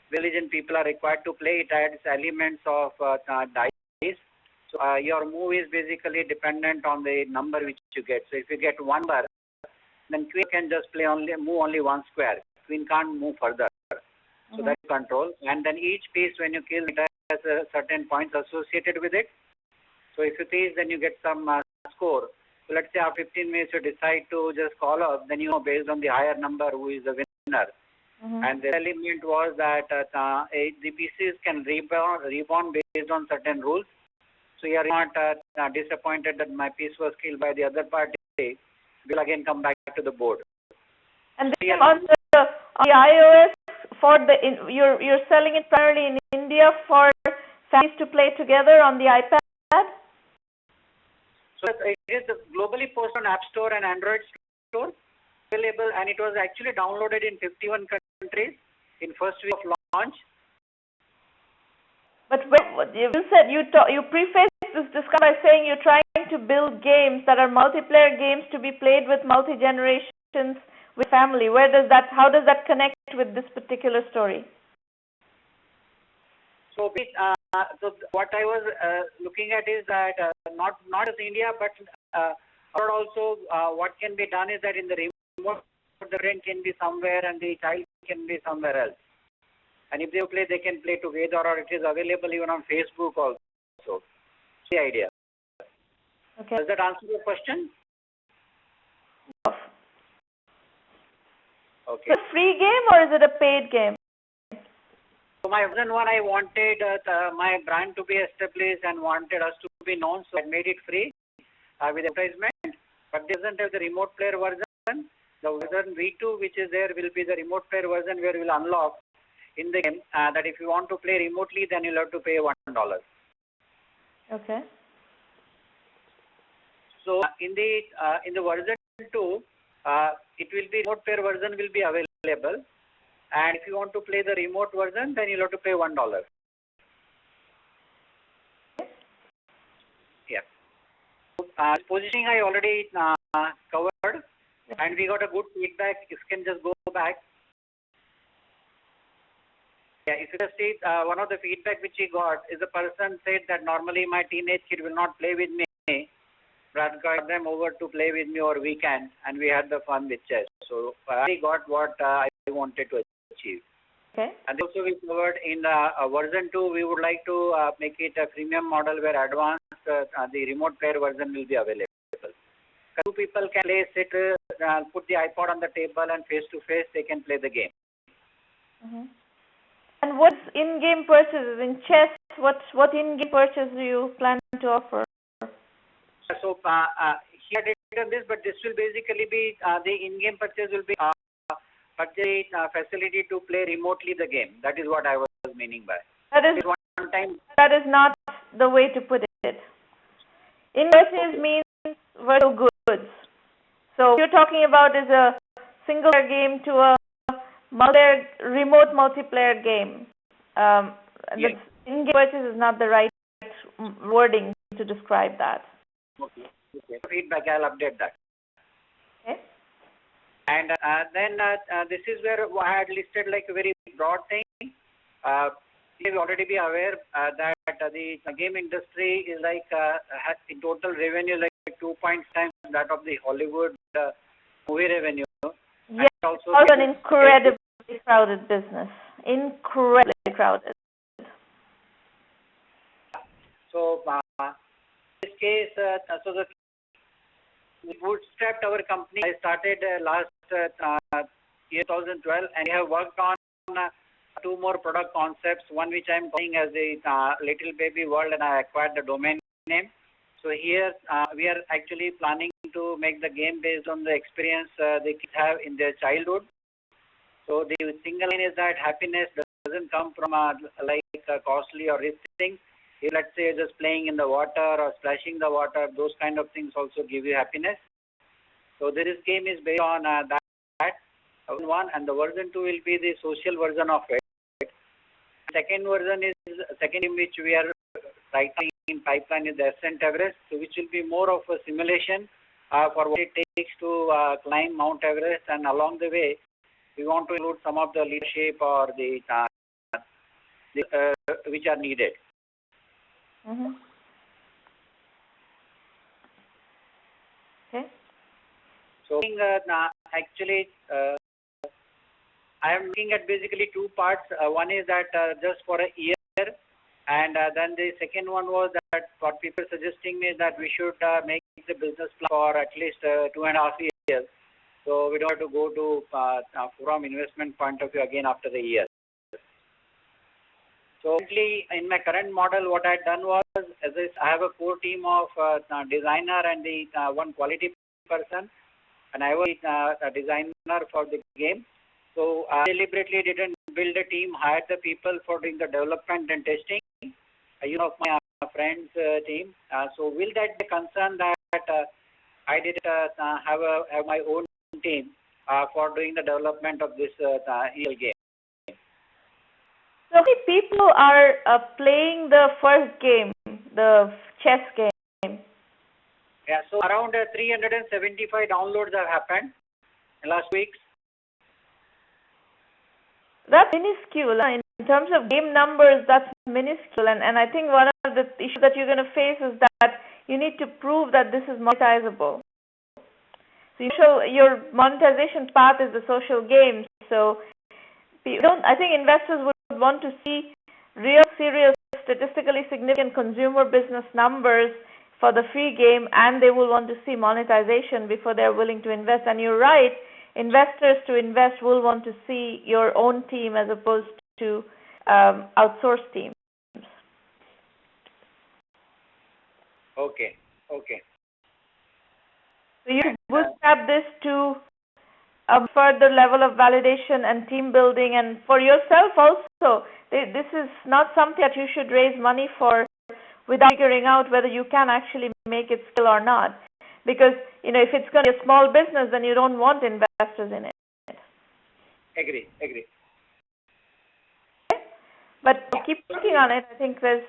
religion people are required to play. It adds elements of dice. So your move is basically dependent on the number which you get. So if you get one number, then queen can just move only one square. Queen can't move further. So that's control. And then each piece when you kill, it has a certain points associated with it. So if you tease, then you get some score. So let's say after 15 minutes you decide to just call up, then you know based on the higher number who is the winner. And the element was that the pieces can rebound based on certain rules. So you are not disappointed that my piece was killed by the other party. Will again come back to the board. And then on the iOS you're selling it primarily in India for families to play together on the iPad. So it is globally posted on App Store and Android Store, available, and it was actually downloaded in 51 countries in first week of launch. But you said you prefaced this discussion by saying you're trying to build games that are multiplayer games to be played with multi-generations with family. How does that connect with this particular story? So what I was looking at is that not just India, but also what can be done is that in the remote, the brain can be somewhere and the child can be somewhere else. And if they play, they can play together, or it is available even on Facebook also. So, the idea. Okay. Does that answer your question? Okay. Is it a free game or is it a paid game? So my version 1, I wanted my brand to be established and wanted us to be known, so I made it free with advertisement. But it doesn't have the remote player version. The version V2, which is there, will be the remote player version where we'll unlock in the game that if you want to play remotely, then you'll have to pay $1. Okay. So in the version 2, it will be remote player version will be available, and if you want to play the remote version, then you'll have to pay $1. Yeah. Positioning I already covered, and we got a good feedback. If you can just go back. Yeah, if you just see, one of the feedback which he got is the person said that normally my teenage kid will not play with me, but I got them over to play with me over weekend, and we had the fun with chess. So I got what I wanted to achieve. Okay. And also we covered in version 2, we would like to make it a premium model where advanced the remote player version will be available. Two people can play, sit, put the iPod on the table, and face to face they can play the game. And what's in-game purchases in chess? What in-game purchase do you plan to offer? So he had written this, but this will basically be the in-game purchase will be purchase facility to play remotely the game. That is what I was meaning by. That is not the way to put it. In-purchase means virtual goods. So what you're talking about is a single-player game to a remote multiplayer game. Yes. In-game purchase is not the right wording to describe that. Okay. Feedback, I'll update that. Okay. And then this is where I had listed like a very broad thing. You will already be aware that the game industry is like has in total revenue like 2 times that of the Hollywood movie revenue. Yes, also an incredibly crowded business. Incredibly crowded. So in this case, we bootstrapped our company. I started last year 2012, and we have worked on 2 more product concepts. One which I am calling as a Little Baby World, and I acquired the domain name. So here we are actually planning to make the game based on the experience they kids have in their childhood. So the single line is that happiness doesn't come from costly or rich things. If let's say you're just playing in the water or splashing the water, those kind of things also give you happiness. So this game is based on that one, and the version 2 will be the social version of it. Second version is second in which we are right now in pipeline is the Ascent Everest, so which will be more of a simulation for what it takes to climb Mount Everest, and along the way we want to include some of the leadership or the which are needed. Okay. So actually, I am looking at basically two parts. One is that just for a year, and then the second one was that what people suggesting me that we should make the business plan for at least 2.5 years. So we don't have to go to from investment point of view again after the year. So currently in my current model, what I had done was, I have a core team of designer and the one quality person, and I was a designer for the game. So I deliberately didn't build a team, hired the people for doing the development and testing. Of my friends' team. So will that be a concern that I did have my own team for doing the development of this EL game? So many people are playing the first game, the chess game. Yeah, so around 375 downloads have happened in last weeks. That's minuscule. In terms of game numbers, that's minuscule. And I think one of the issues that you're going to face is that you need to prove that this is monetizable. So your monetization path is the social games. So I think investors would want to see real, serious, statistically significant consumer business numbers for the free game, and they will want to see monetization before they're willing to invest. And you're right, investors to invest will want to see your own team as opposed to outsourced teams. Okay. So you bootstrap this to a further level of validation and team building, and for yourself also. This is not something that you should raise money for without figuring out whether you can actually make it scale or not. Because if it's going to be a small business, then you don't want investors in it. Agree. But keep working on it. I think there's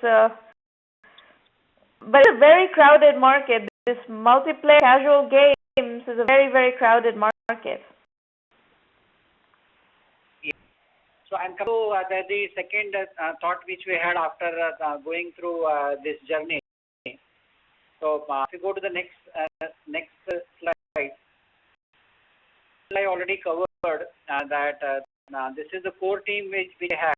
but it's a very crowded market. This multiplayer casual games is a very, very crowded market. Yeah. So I'm coming to the second thought which we had after going through this journey. So if you go to the next slide, I already covered that this is the core team which we had.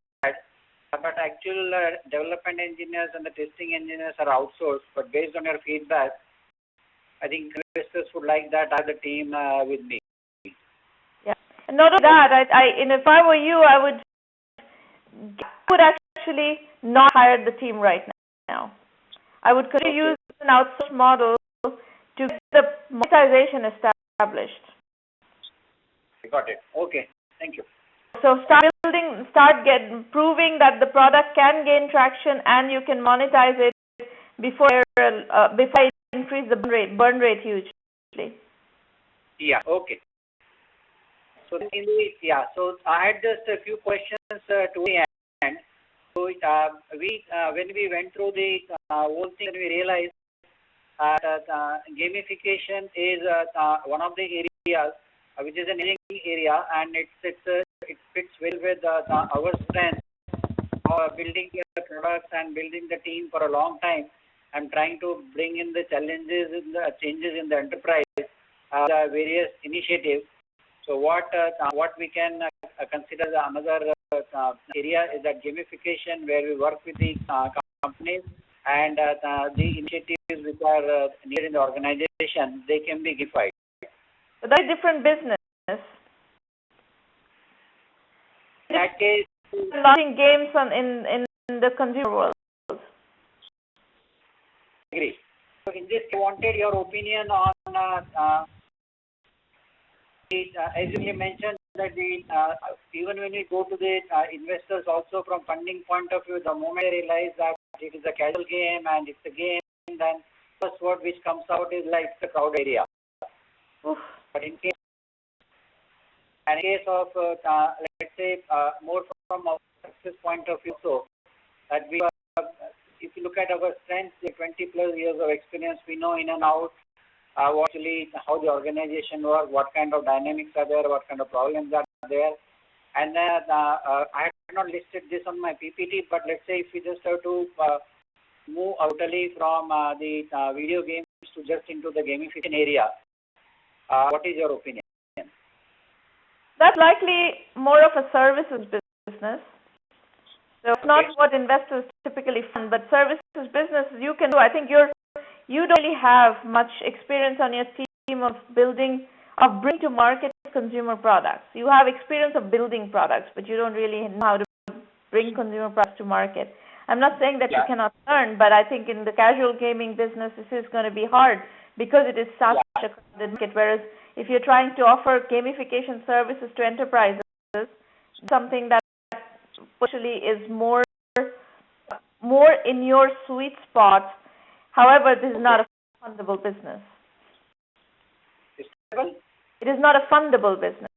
But actual development engineers and the testing engineers are outsourced. But based on your feedback, I think investors would like that as a team with me. Yeah, and not only that, if I were you, I would actually not hire the team right now. I would continue to use an outsourced model to get the monetization established. Got it. Okay. Thank you. So proving that the product can gain traction and you can monetize it before I increase the burn rate hugely. Yeah. Okay. So so I had just a few questions to the end. So when we went through the whole thing, we realized that gamification is one of the areas which is an interesting area, and it fits well with our strength of building the products and building the team for a long time, and trying to bring in the challenges and the changes in the enterprise, the various initiatives. So what we can consider another area is that gamification, where we work with the companies and the initiatives which are needed in the organization, they can be gamified. But that's a different business. In that case, launching games in the consumer world. Agree. So in this, I wanted your opinion on as you mentioned that even when we go to the investors also from funding point of view, the moment they realize that it is a casual game and it's a game, then first word which comes out is like the crowd area. Oof. But in case of let's say more from our success point of view, so that we if you look at our strengths, the 20 plus years of experience, we know in and out actually how the organization works, what kind of dynamics are there, what kind of problems are there. And then I have not listed this on my PPT, but let's say if we just have to move totally from the video games to just into the gamification area, what is your opinion? That's likely more of a services business. So it's not what investors typically fund, but services business you can do. I think you don't really have much experience on your team of bringing to market consumer products. You have experience of building products, but you don't really know how to bring consumer products to market. I'm not saying that you cannot learn, but I think in the casual gaming business, this is going to be hard because it is such a crowded market. Whereas if you're trying to offer gamification services to enterprises, something that actually is more in your sweet spot. However, this is not a fundable business. It is not a fundable business.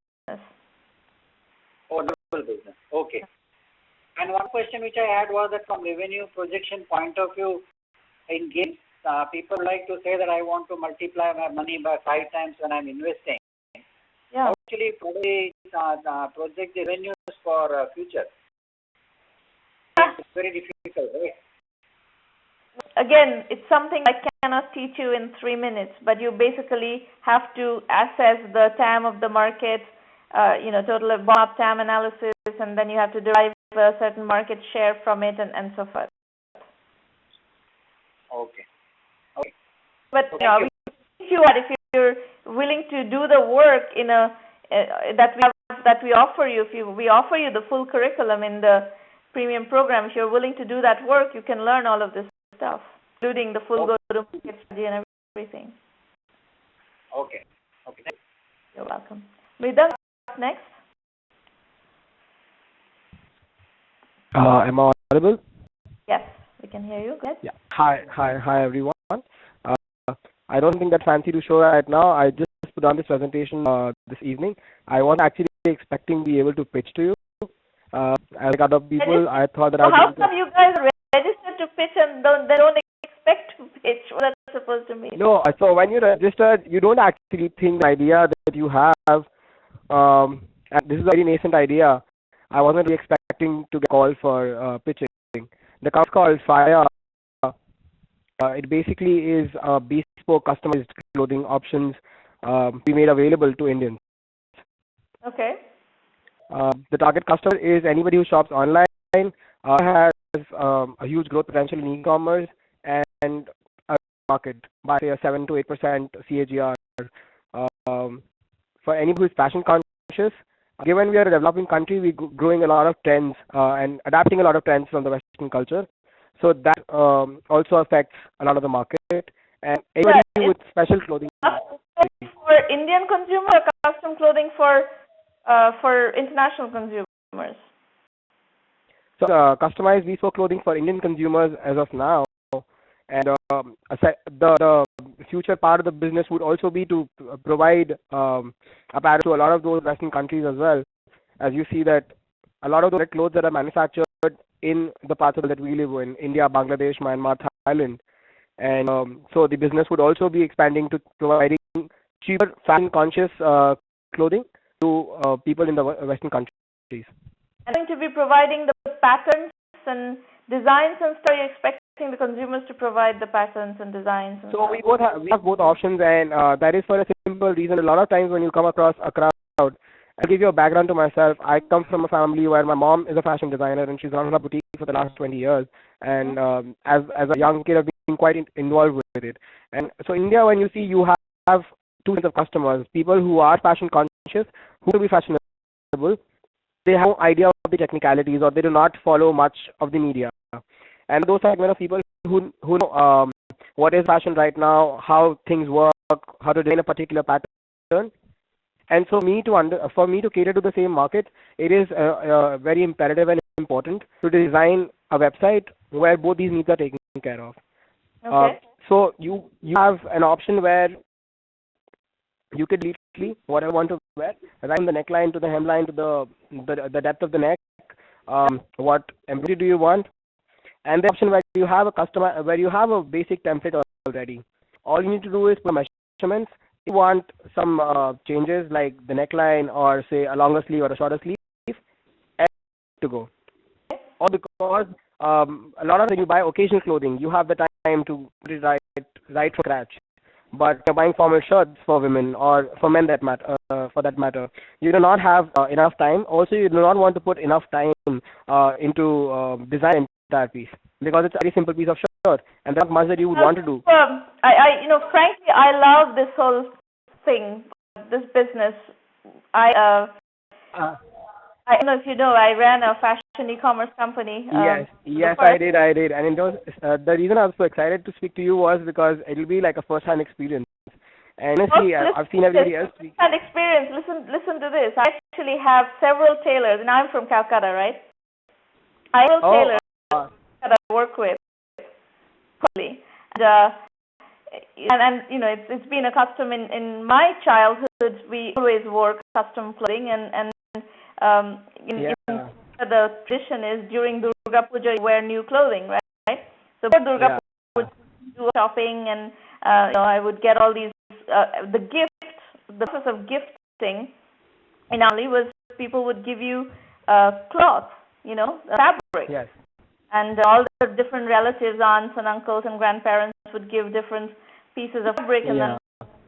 Oh, fundable business. Okay. And one question which I had was that from revenue projection point of view, in games, people like to say that I want to multiply my money by 5 times when I'm investing. Yeah. Actually, probably project the revenues for future. It's very difficult, right? Again, it's something I cannot teach you in 3 minutes, but you basically have to assess the TAM of the market, total bottom-up TAM analysis, and then you have to derive a certain market share from it, and so forth. Okay. But if you're willing to do the work in that we offer you, we offer you the full curriculum in the premium program. If you're willing to do that work, you can learn all of this stuff, including the full go-to-market strategy and everything. Okay. You're welcome. Mitra, next. Am I audible? Yes, we can hear you. Go ahead. Yeah. Hi, everyone. I don't think that fancy to show right now. I just put on this presentation this evening. I was actually expecting to be able to pitch to you. As other people, I thought that how come you guys registered to pitch and they don't expect to pitch? What that's supposed to mean? No, so when you registered, you don't actually think the idea that you have, and this is a very nascent idea. I wasn't really expecting to get a call for pitching. The company is called Fire. It basically is bespoke customized clothing options we made available to Indians. Okay. The target customer is anybody who shops online, has a huge growth potential in e-commerce and a market by say a 7 to 8% CAGR. For anybody who is fashion conscious, given we are a developing country, we're growing a lot of trends and adapting a lot of trends from the Western culture. So that also affects a lot of the market. And anybody with special clothing. For Indian consumer or custom clothing for international consumers? So customized bespoke clothing for Indian consumers as of now. And the future part of the business would also be to provide apparel to a lot of those Western countries as well. As you see that a lot of those clothes that are manufactured in the parts of the world that we live in, India, Bangladesh, Myanmar, Thailand. And so the business would also be expanding to providing cheaper, fashion-conscious clothing to people in the Western countries. And going to be providing the patterns and designs and stuff. Are you expecting the consumers to provide the patterns and designs? And so we have both options, and that is for a simple reason. A lot of times when you come across a crowd, I'll give you a background to myself. I come from a family where my mom is a fashion designer and she's run a boutique for the last 20 years. And as a young kid, I've been quite involved with it. And so in India, when you see, you have two kinds of customers: people who are fashion conscious, who will be fashionable. They have no idea of the technicalities, or they do not follow much of the media. And those segment of people who know what is fashion right now, how things work, how to design a particular pattern. And so for me to cater to the same market, it is very imperative and important to design a website where both these needs are taken care of. Okay. So you have an option where you could literally whatever you want to wear, right from the neckline to the hemline to the depth of the neck. What embroidery do you want? And the option where you have a basic template already. All you need to do is put measurements. If you want some changes like the neckline or say a longer sleeve or a shorter sleeve, and to go. Or because a lot of when you buy occasional clothing, you have the time to put it right from scratch. but you're buying formal shirts for women or for men that matter, for that matter. You do not have enough time. Also, you do not want to put enough time into design that piece because it's a very simple piece of shirt, and there's not much that you would want to do. Frankly, I love this whole thing, this business. I don't know if you know, I ran a fashion e-commerce company. Yes, I did, and it was the reason I was so excited to speak to you was because it'll be like a first-hand experience. And honestly, I've seen everybody else speak. First-hand experience. Listen to this. I actually have several tailors, and I'm from Calcutta, right? I have several tailors that I work with, probably, and it's been a custom in my childhood. We always wore custom clothing, and the tradition is during Durga Puja you wear new clothing, right? So for Durga Puja, do shopping, and I would get all these. The process of gifting in Ali was people would give you cloth, fabric. Yes. And all the different relatives, aunts and uncles and grandparents would give different pieces of fabric, and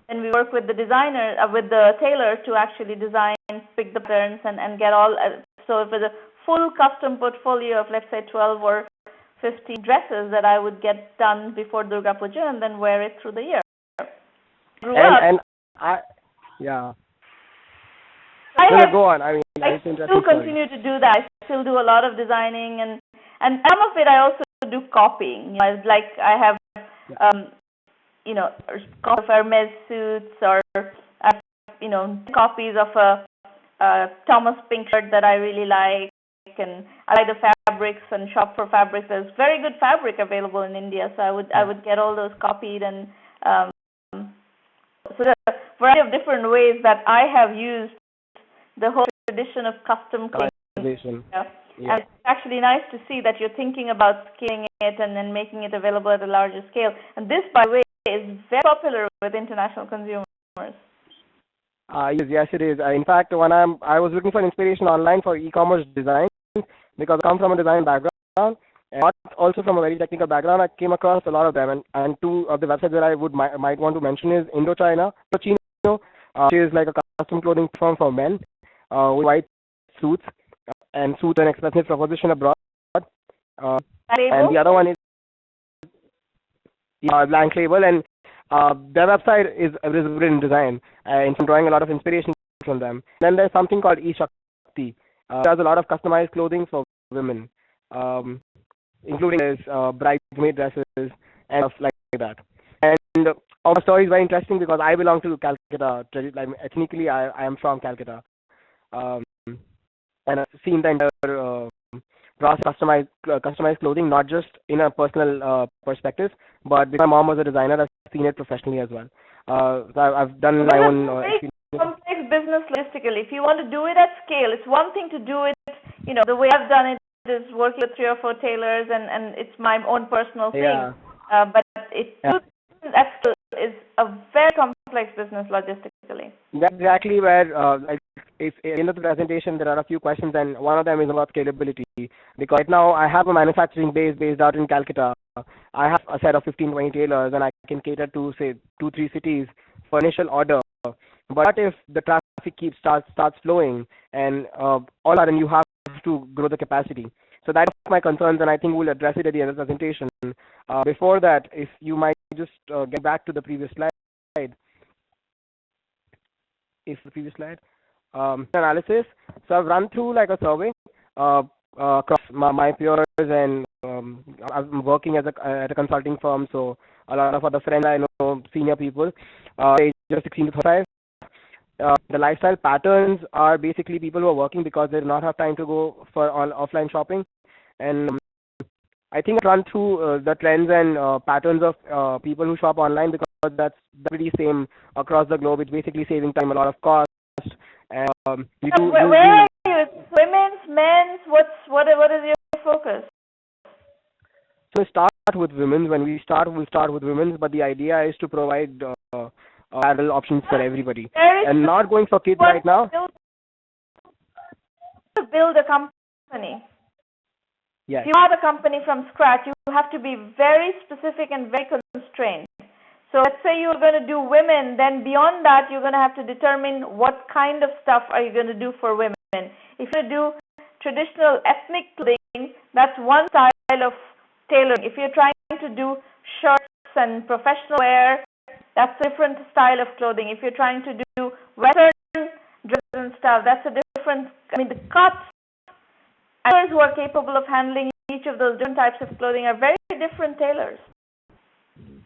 then we work with the designer, with the tailor to actually design, pick the patterns, and get all. So it was a full custom portfolio of, let's say, 12 or 15 dresses that I would get done before Durga Puja and then wear it through the year. Go on. I still continue to do that. I still do a lot of designing, and some of it I also do copying. I have of Hermes suits, or copies of a Thomas Pink shirt that I really like, and I like the fabrics and shop for fabrics. There's very good fabric available in India, so I would get all those copied, and so there's a variety of different ways that I have used the whole tradition of custom clothing. And it's actually nice to see that you're thinking about scaling it and then making it available at a larger scale. And this, by the way, is very popular with international consumers. Yes, it is. In fact, when I was looking for inspiration online for e-commerce design, because I come from a design background and also from a very technical background, I came across a lot of them. And two of the websites that I might want to mention is Indochino, which is like a custom clothing firm for men with white suits and suit an expensive proposition abroad. And the other one is Blank Label, and their website is written in design, and I'm drawing a lot of inspiration from them. Then there's something called eShakti. There's a lot of customized clothing for women, including bridesmaid dresses and stuff like that. And our story is very interesting because I belong to Calcutta. Ethnically, I am from Calcutta. And I've seen the entire process customized clothing, not just in a personal perspective, but because my mom was a designer, I've seen it professionally as well. So I've done my own. Complex business logistically. If you want to do it at scale, it's one thing to do it. The way I've done it is working with 3 or 4 tailors, and it's my own personal thing. But at scale is a very complex business logistically. That's exactly where, if in the presentation there are a few questions, and one of them is about scalability. Because right now I have a manufacturing base based out in Calcutta. I have a set of 15-20 tailors, and I can cater to say 2-3 cities for initial order. But if the traffic starts flowing, and all of a sudden you have to grow the capacity. So that's my concerns, and I think we'll address it at the end of the presentation. Before that, if you might just get back to the previous slide. Analysis. So I've run through like a survey across my peers, and I'm working at a consulting firm, so a lot of other friends I know, senior people, age of 16 to 35. The lifestyle patterns are basically people who are working because they do not have time to go for offline shopping, and I think I run through the trends and patterns of people who shop online, because that's pretty same across the globe. It's basically saving time, a lot of cost. And where are you? Women's, men's? What is your focus? So we start with women's. When we'll start with women's, but the idea is to provide parallel options for everybody, and not going for kids right now. To build a company. Yes. If you start a company from scratch, you have to be very specific and very constrained. So let's say you're going to do women, then beyond that, you're going to have to determine what kind of stuff are you going to do for women. If you do traditional ethnic clothing, that's one style of tailoring. If you're trying to do shirts and professional wear, that's a different style of clothing. If you're trying to do Western dresses and stuff, that's a different, the cuts, tailors who are capable of handling each of those different types of clothing are very different tailors.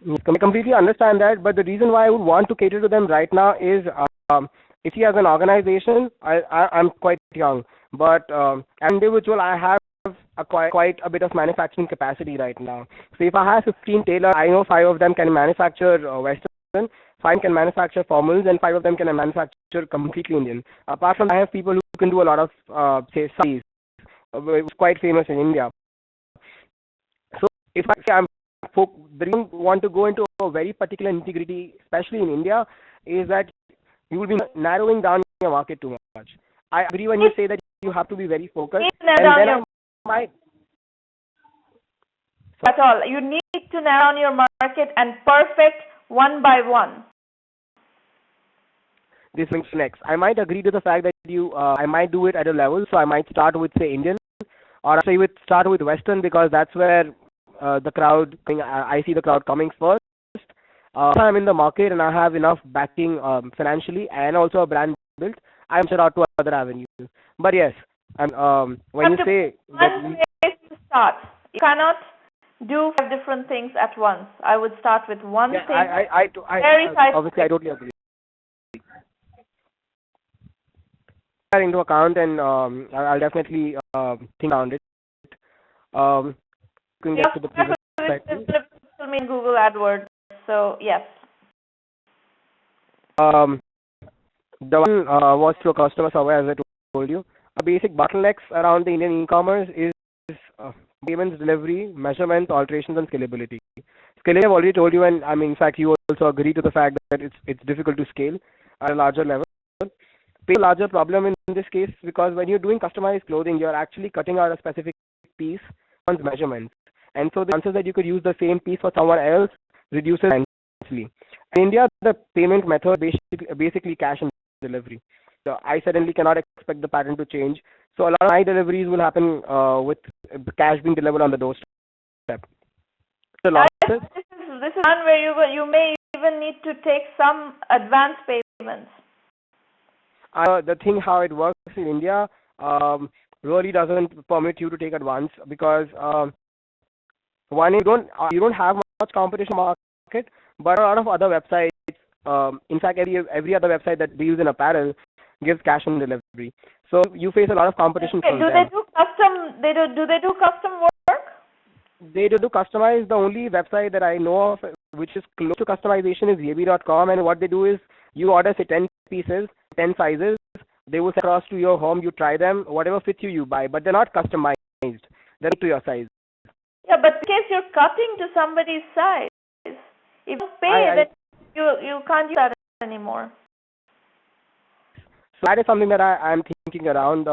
I completely understand that, but the reason why I would want to cater to them right now is, if you as an organization, I'm quite young, but as an individual, I have quite a bit of manufacturing capacity right now. So if I have 15 tailors, I know 5 of them can manufacture Western, 5 can manufacture formals, and 5 of them can manufacture completely Indian. Apart from that, I have people who can do a lot of, say, saris, which is quite famous in India. So if I say the reason I want to go into a very particular integrity, especially in India, is that you will be narrowing down your market too much. I agree when you say that you have to be very focused. At all. You need to narrow down your market and perfect one by one. This brings next. I might agree to the fact that I might do it at a level, so I might start with, say, Indian, or say start with Western, because that's where the crowd, I see the crowd coming first. I'm in the market and I have enough backing financially and also a brand built, I'm sure out to other avenues. But yes, when you say one place to start, you cannot do 5 different things at once. I would start with one thing. Obviously, I totally agree. Into account, and I'll definitely think around it. You can get to the previous slide. This will mean Google AdWords. So yes. The one was through a customer survey, as I told you. A basic bottlenecks around the Indian e-commerce is payments, delivery, measurements, alterations, and scalability. Scaling, I've already told you, and in fact, you also agree to the fact that it's difficult to scale at a larger level. A larger problem in this case, because when you're doing customized clothing, you're actually cutting out a specific piece on measurements, and so the chances that you could use the same piece for someone else reduces immensely. In India, the payment method basically cash and delivery. So I certainly cannot expect the pattern to change. So a lot of my deliveries will happen with the cash being delivered on the doorstep. This is one where you may even need to take some advance payments. The thing how it works in India really doesn't permit you to take advance, because one, you don't have much competition in the market, but a lot of other websites, in fact every other website that deals in apparel gives cash on delivery. So you face a lot of competition from them. Do they do custom work? They do customize. The only website that I know of which is close to customization is yebi.com, and what they do is you order, say, 10 pieces, 10 sizes, they will send across to your home, you try them, whatever fits you buy, but they're not customized, they're to your size. Yeah, but in case you're cutting to somebody's size, if you pay, then you can't use that anymore. So that is something that I'm thinking around,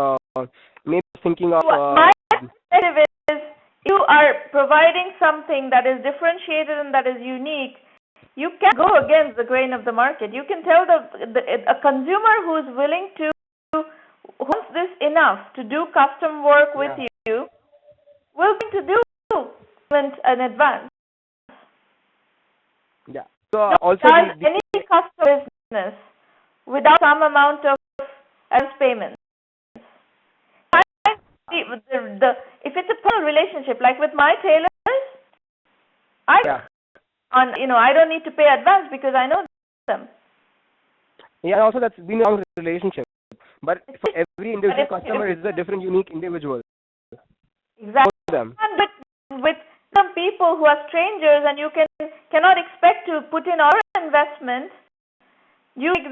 maybe thinking of... my perspective is, you are providing something that is differentiated and that is unique. You can't go against the grain of the market. You can tell a consumer who is willing to, wants this enough to do custom work with you, willing to do an advance. Yeah. So also any custom business without some amount of advance payment. If it's a personal relationship, like with my tailors, I don't need to pay advance because I know them. Yeah, also that's been a long relationship. But for every individual customer is a different, unique individual. Exactly. With some people who are strangers, and you cannot expect to put in our investment. You make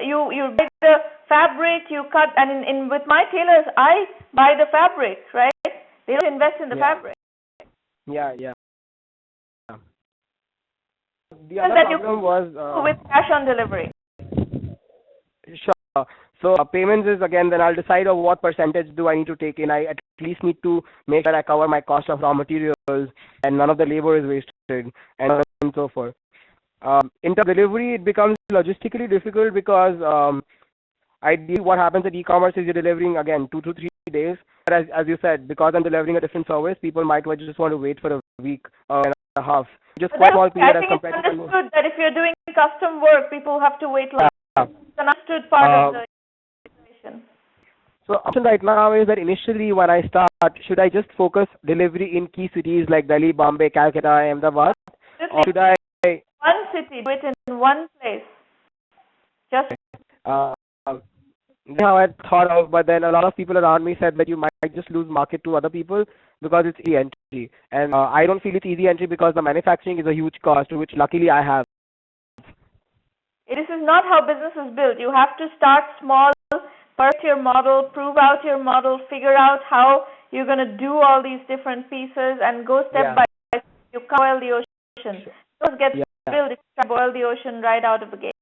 you buy the fabric, you cut, and with my tailors, I buy the fabric, right? They don't invest in the fabric. Yeah. The other problem was with cash on delivery. Sure. So payments is, again, then I'll decide on what percentage do I need to take in. I at least need to make sure I cover my cost of raw materials and none of the labor is wasted and so forth. In terms of delivery, it becomes logistically difficult because ideally what happens at e-commerce is you're delivering again 2 to 3 days. But as you said, because I'm delivering a different service, people might just want to wait for a week and a half. Just quite a small period I as think it's compared to understood that if you're doing custom work, people have to wait longer. yeah. It's an understood part of the equation. So option right now is that initially when I start, should I just focus delivery in key cities like Delhi, Bombay, Calcutta, Ahmedabad, or should I one city, do it in one place? Just uh, how I thought of, but then a lot of people around me said that you might just lose market to other people because it's easy entry, and I don't feel it's easy entry because the manufacturing is a huge cost, which luckily I have. this is not how business is built. You have to start small, perfect your model, prove out your model, figure out how you're going to do all these different pieces, and go step by step. You can't boil the ocean. Those get built if you try to boil the ocean right out of the gate.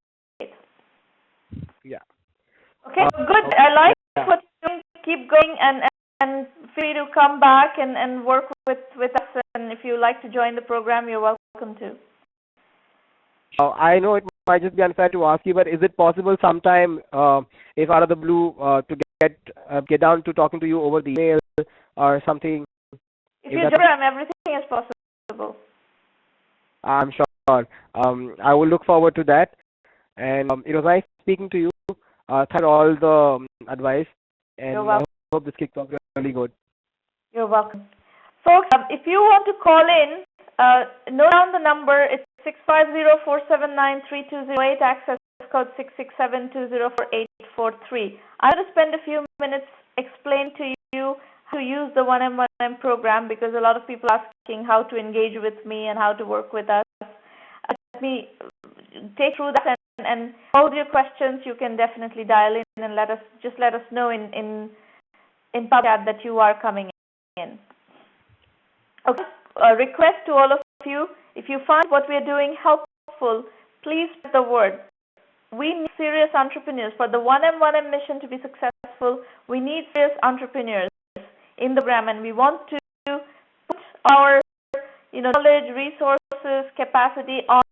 Yeah. Okay, good. I like what you're doing. Keep going and feel free to come back and work with us. And if you like to join the program, you're welcome to. I know it might just be unfair to ask you, but is it possible sometime, if out of the blue, to get down to talking to you over the email or something? If you program, everything is possible. I'm sure. I will look forward to that. And it was nice speaking to you. Thank you for all the advice. And I hope this kicks off really good. You're welcome. Folks, if you want to call in, note down the number. It's 650-479-3208, access code 667-204-843. I'm going to spend a few minutes explaining to you how to use the 1M1M program because a lot of people are asking how to engage with me and how to work with us. Let me take through that and all your questions. You can definitely dial in and let us know in public chat that you are coming in. Okay. A request to all of you: if you find what we are doing helpful, please spread the word. We need serious entrepreneurs for the 1M1M mission to be successful. We need serious entrepreneurs in the program, and we want to put our knowledge, resources, capacity on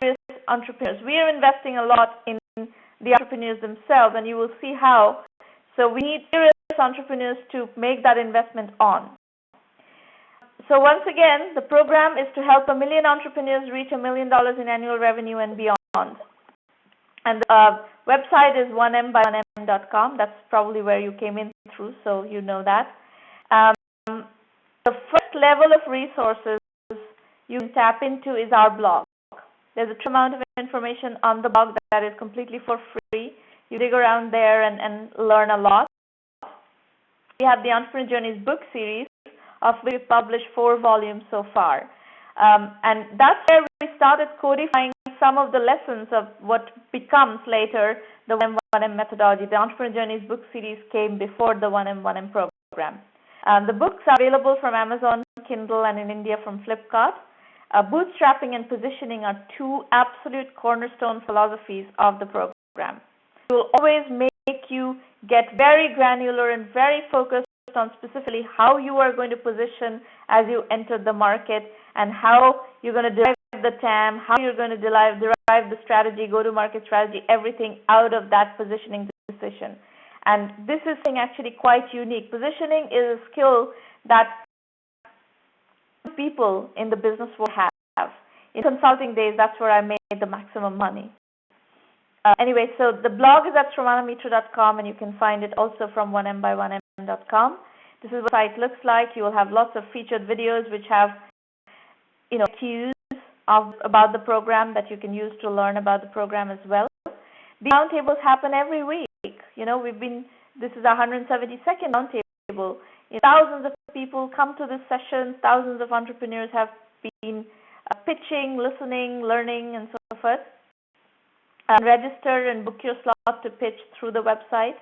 serious entrepreneurs. We are investing a lot in the entrepreneurs themselves, and you will see how. So we need serious entrepreneurs to make that investment on. So once again, the program is to help 1 million entrepreneurs reach $1 million in annual revenue and beyond. And the website is 1m1m.com. That's probably where you came in through, so you know that. The first level of resources you can tap into is our blog. There's a tremendous amount of information on the blog that is completely for free. You dig around there and learn a lot. We have the Entrepreneur Journeys book series, of which we've published 4 volumes so far. And that's where we started codifying some of the lessons of what becomes later the 1M1M methodology. The Entrepreneur Journeys book series came before the 1M1M program. The books are available from Amazon, Kindle, and in India from Flipkart. Bootstrapping and positioning are 2 absolute cornerstone philosophies of the program. It will always make you get very granular and very focused on specifically how you are going to position as you enter the market and how you're going to derive the TAM, how you're going to derive the strategy, go-to-market strategy, everything out of that positioning decision. And this is something actually quite unique. Positioning is a skill that people in the business will have. In consulting days, that's where I made the maximum money. Anyway, so the blog is at sramanamitra.com, and you can find it also from 1m1m.com. This is what the site looks like. You will have lots of featured videos which have, cues about the program that you can use to learn about the program as well. The roundtables happen every week. This is our 172nd roundtable. Thousands of people come to this session. Thousands of entrepreneurs have been pitching, listening, learning, and so forth. Register and book your slot to pitch through the website.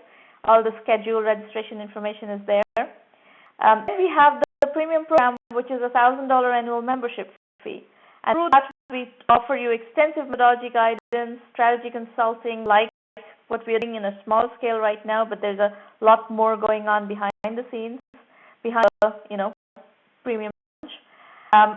All the schedule, registration information is there. Then we have the premium program, which is a $1,000 annual membership fee. And through that, we offer you extensive methodology guidance, strategy consulting, like what we are doing in a small scale right now, but there's a lot more going on behind the scenes, behind the premium launch.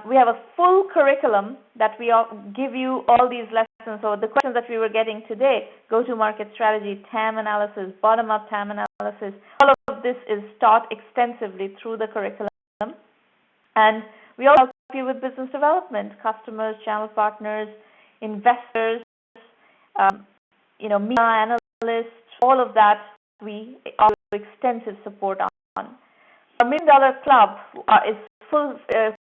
We have a full curriculum that we give you all these lessons. So the questions that we were getting today, go-to-market strategy, TAM analysis, bottom-up TAM analysis, all of this is taught extensively through the curriculum. And we also help you with business development, customers, channel partners, investors, media analysts, all of that we offer extensive support on. Our $1 Million Club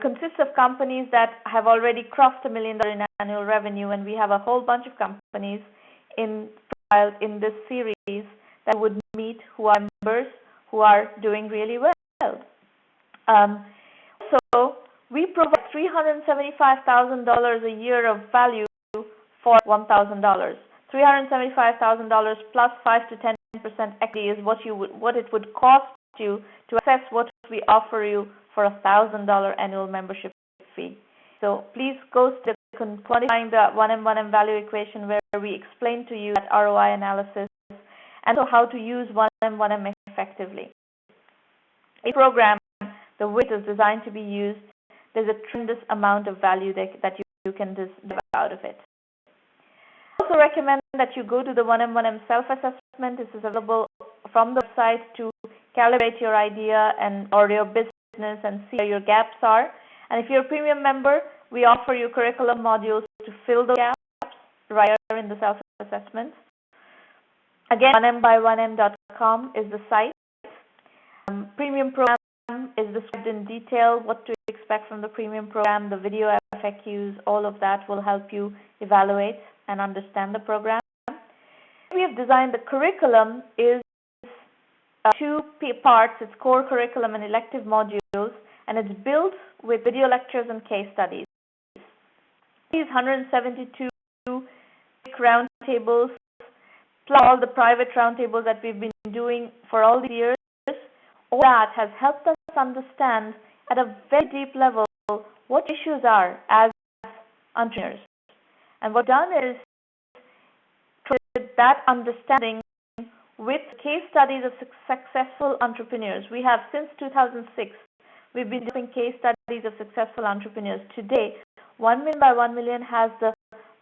consists of companies that have already crossed $1 million in annual revenue, and we have a whole bunch of companies in this series that would meet who are members who are doing really well. So we provide $375,000 a year of value for $1,000. $375,000 plus 5 to 10% equity is what it would cost you to access what we offer you for $1,000 annual membership fee. So please go to quantifying the 1M value equation, where we explain to you that ROI analysis and also how to use 1M effectively. A program, the way it is designed to be used, there's a tremendous amount of value that you can derive out of it. I also recommend that you go to the 1M self-assessment. This is available from the website to calibrate your idea or your business and see where your gaps are. And if you're a premium member, we offer you curriculum modules to fill those gaps right here in the self-assessment. Again, 1mby1m.com is the site. Premium program is described in detail, what to expect from the premium program, the video FAQs, all of that will help you evaluate and understand the program. We have designed the curriculum is two parts. It's core curriculum and elective modules, and it's built with video lectures and case studies. These 172 roundtables, plus all the private roundtables that we've been doing for all these years, all that has helped us understand at a very deep level what issues are as entrepreneurs. And what we've done is with that understanding with case studies of successful entrepreneurs. We have, since 2006, we've been doing case studies of successful entrepreneurs. Today, 1 Million by 1 Million has the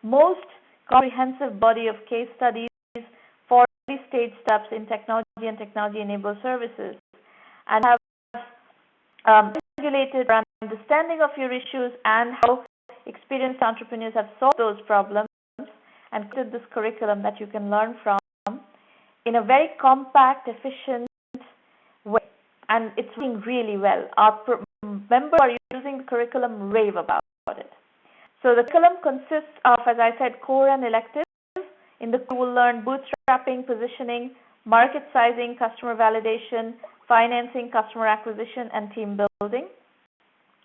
most comprehensive body of case studies for early-stage steps in technology and technology-enabled services, and have regulated our understanding of your issues and how experienced entrepreneurs have solved those problems, and created this curriculum that you can learn from in a very compact, efficient way. And it's doing really well. Our members are using the curriculum, rave about it. So the curriculum consists of, as I said, core and electives. In the core, you will learn bootstrapping, positioning, market sizing, customer validation, financing, customer acquisition, and team building.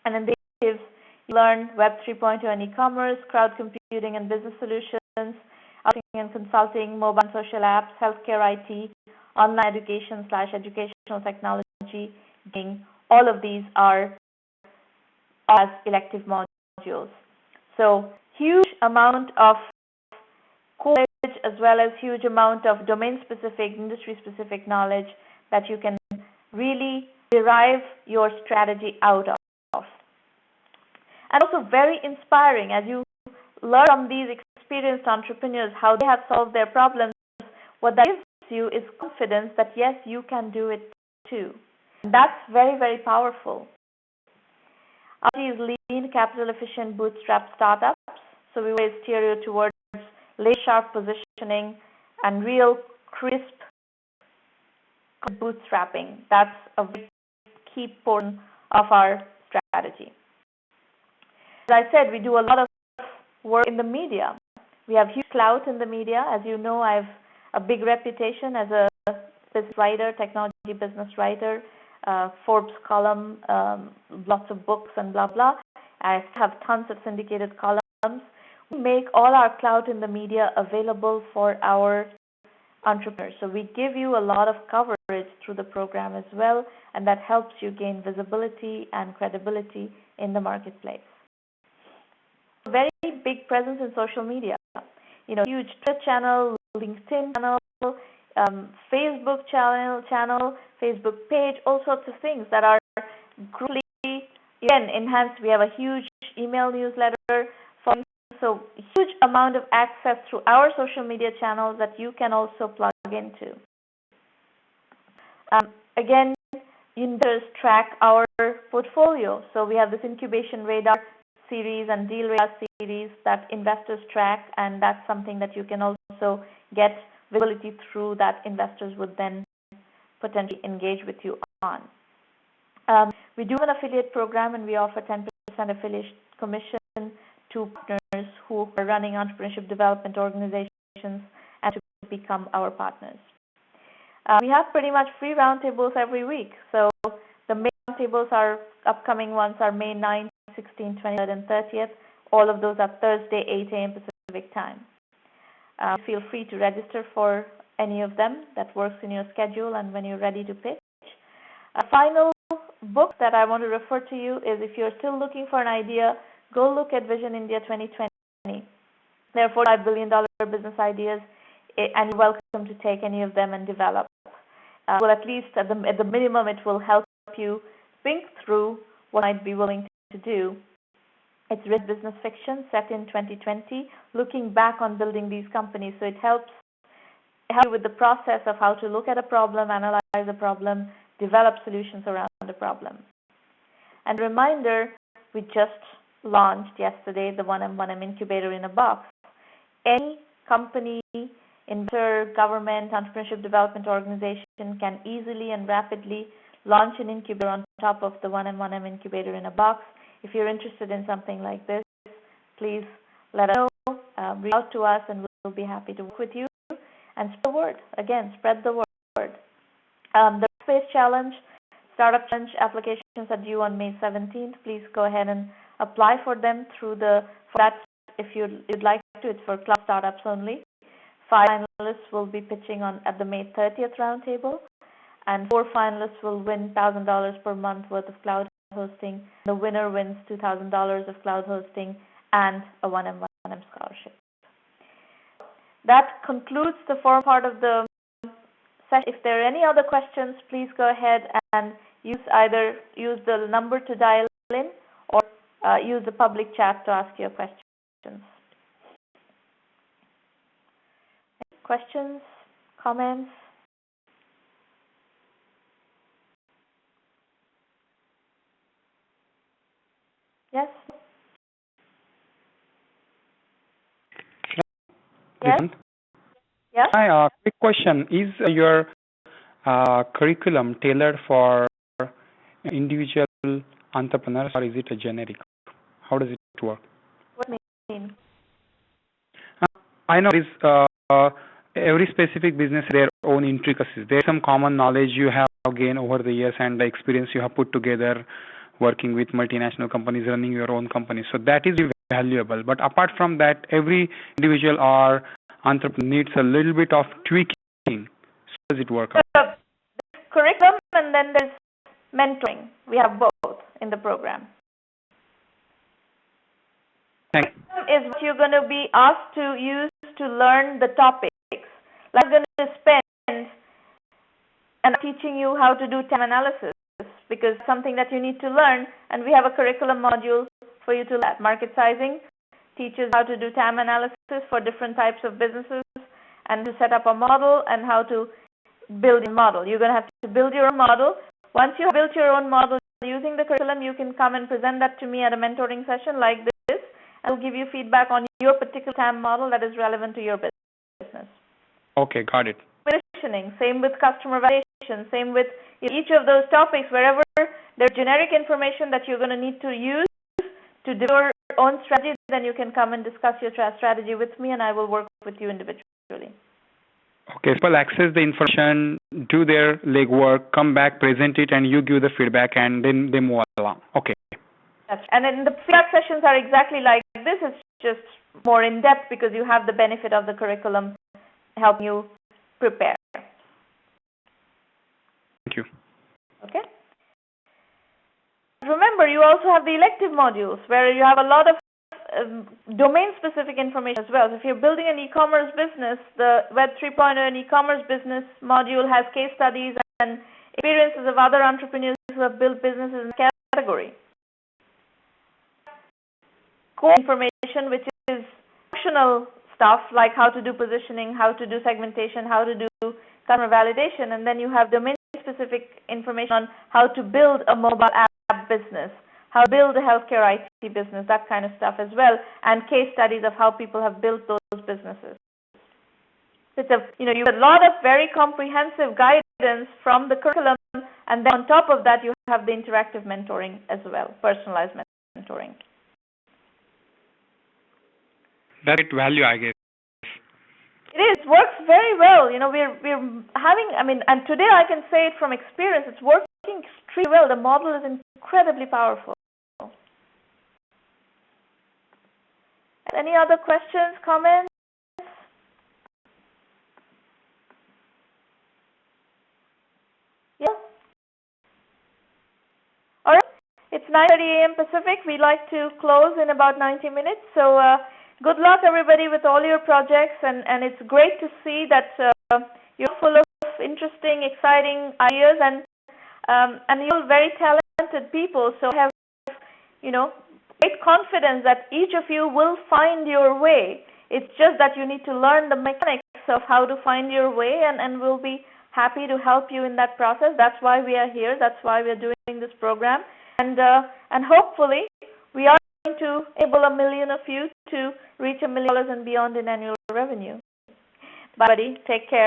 And in the electives, you learn Web 3.0 and e-commerce, cloud computing and business solutions, accounting and consulting, mobile and social apps, healthcare IT, online education / educational technology, gaming. All of these are as elective modules. So huge amount of core knowledge as well as huge amount of domain-specific, industry-specific knowledge that you can really derive your strategy out of. And also very inspiring as you learn from these experienced entrepreneurs how they have solved their problems. What that gives you is confidence that yes, you can do it too. And that's very, very powerful. Our is lean, capital efficient, bootstrap startups. So we always steer you towards laser sharp positioning and real crisp bootstrapping. That's a very key portion of our strategy. As I said, we do a lot of work in the media. We have huge clout in the media. As you know, I have a big reputation as a business writer, technology business writer, Forbes column, lots of books and blah, blah. I have tons of syndicated columns. We make all our clout in the media available for our entrepreneurs. So we give you a lot of coverage through the program as well, and that helps you gain visibility and credibility in the marketplace. Very big presence in social media. Huge Twitter channel, LinkedIn channel, Facebook channel, Facebook page, all sorts of things that are grouply Again, enhanced, we have a huge email newsletter, so huge amount of access through our social media channels that you can also plug into. Again, investors track our portfolio. So we have this incubation radar series and deal radar series that investors track, and that's something that you can also get visibility through that investors would then potentially engage with you on. We do an affiliate program, and we offer 10% affiliate commission to partners who are running entrepreneurship development organizations and to become our partners. We have pretty much free roundtables every week. So the main roundtables, are upcoming ones are May 9th, 16th, 23rd, and 30th. All of those are Thursday, 8 a.m. Pacific time. Feel free to register for any of them that works in your schedule and when you're ready to pitch. A final book that I want to refer to you is, if you're still looking for an idea, go look at Vision India 2020. There are $45 billion business ideas, and you're welcome to take any of them and develop. Well, at least at the minimum, it will help you think through what you might be willing to do. It's rich business fiction set in 2020, looking back on building these companies. So it helps you with the process of how to look at a problem, analyze a problem, develop solutions around the problem. And reminder, we just launched yesterday the 1M1M Incubator in a Box. Any company, investor, government, entrepreneurship development organization can easily and rapidly launch an incubator on top of the 1M1M Incubator in a Box. If you're interested in something like this, please let us know, reach out to us, and we'll be happy to work with you. And spread the word. Again, spread the word. The Space Challenge, Startup Challenge applications are due on May 17th. Please go ahead and apply for them through for that, if you'd like to. It's for club startups only. 5 finalists will be pitching at the May 30th roundtable, and 4 finalists will win $1,000 per month worth of cloud hosting. The winner wins $2,000 of cloud hosting and a 1M1M scholarship. That concludes the formal part of the session. If there are any other questions, please go ahead and use the number to dial in, or use the public chat to ask your questions. Questions, comments? Yes? Yes? Yes? Hi, quick question. Is your curriculum tailored for individual entrepreneurs, or is it a generic? How does it work? What do you mean? I know every specific business has their own intricacies. There's some common knowledge you have gained over the years and the experience you have put together working with multinational companies, running your own company. So that is valuable. But apart from that, every individual or entrepreneur needs a little bit of tweaking. So how does it work out? There's curriculum, and then there's mentoring. We have both in the program. Thanks. Is what you're going to be asked to use to learn the topics. Like, I'm going to spend and teaching you how to do TAM analysis, because it's something that you need to learn, and we have a curriculum module for you to learn. Market sizing teaches how to do TAM analysis for different types of businesses, and to set up a model, and how to build a model. You're going to have to build your own model. Once you have built your own model using the curriculum, you can come and present that to me at a mentoring session like this, and we'll give you feedback on your particular TAM model that is relevant to your business. Okay, got it. Positioning, same with customer validation, same with each of those topics. Wherever there's generic information that you're going to need to use to develop your own strategy, then you can come and discuss your strategy with me, and I will work with you individually. Okay, people access the information, do their legwork, come back, present it, and you give the feedback, and then they move along. Okay. And then the feedback sessions are exactly like this. It's just more in depth because you have the benefit of the curriculum helping you prepare. Thank you. Okay. Remember, you also have the elective modules where you have a lot of domain-specific information as well. So if you're building an e-commerce business, the Web 3.0 and e-commerce business module has case studies and experiences of other entrepreneurs who have built businesses in the category. core information, which is functional stuff like how to do positioning, how to do segmentation, how to do customer validation, and then you have domain-specific information on how to build a mobile app business, how to build a healthcare IT business, that kind of stuff as well, and case studies of how people have built those businesses. It's you have a lot of very comprehensive guidance from the curriculum, and then on top of that, you have the interactive mentoring as well, personalized mentoring. That's value, I guess. It is. It works very well. We're having. And today I can say it from experience. It's working extremely well. The model is incredibly powerful. Any other questions, comments? Yeah. All right. It's 9:30 a.m. Pacific. We like to close in about 90 minutes. So good luck, everybody, with all your projects. And it's great to see that you're full of interesting, exciting ideas, and you're very talented people. So I have, great confidence that each of you will find your way. It's just that you need to learn the mechanics of how to find your way, and we'll be happy to help you in that process. That's why we are here. That's why we are doing this program. And hopefully we are going to enable 1 million of you to reach $1 million and beyond in annual revenue. Bye, buddy. Take care.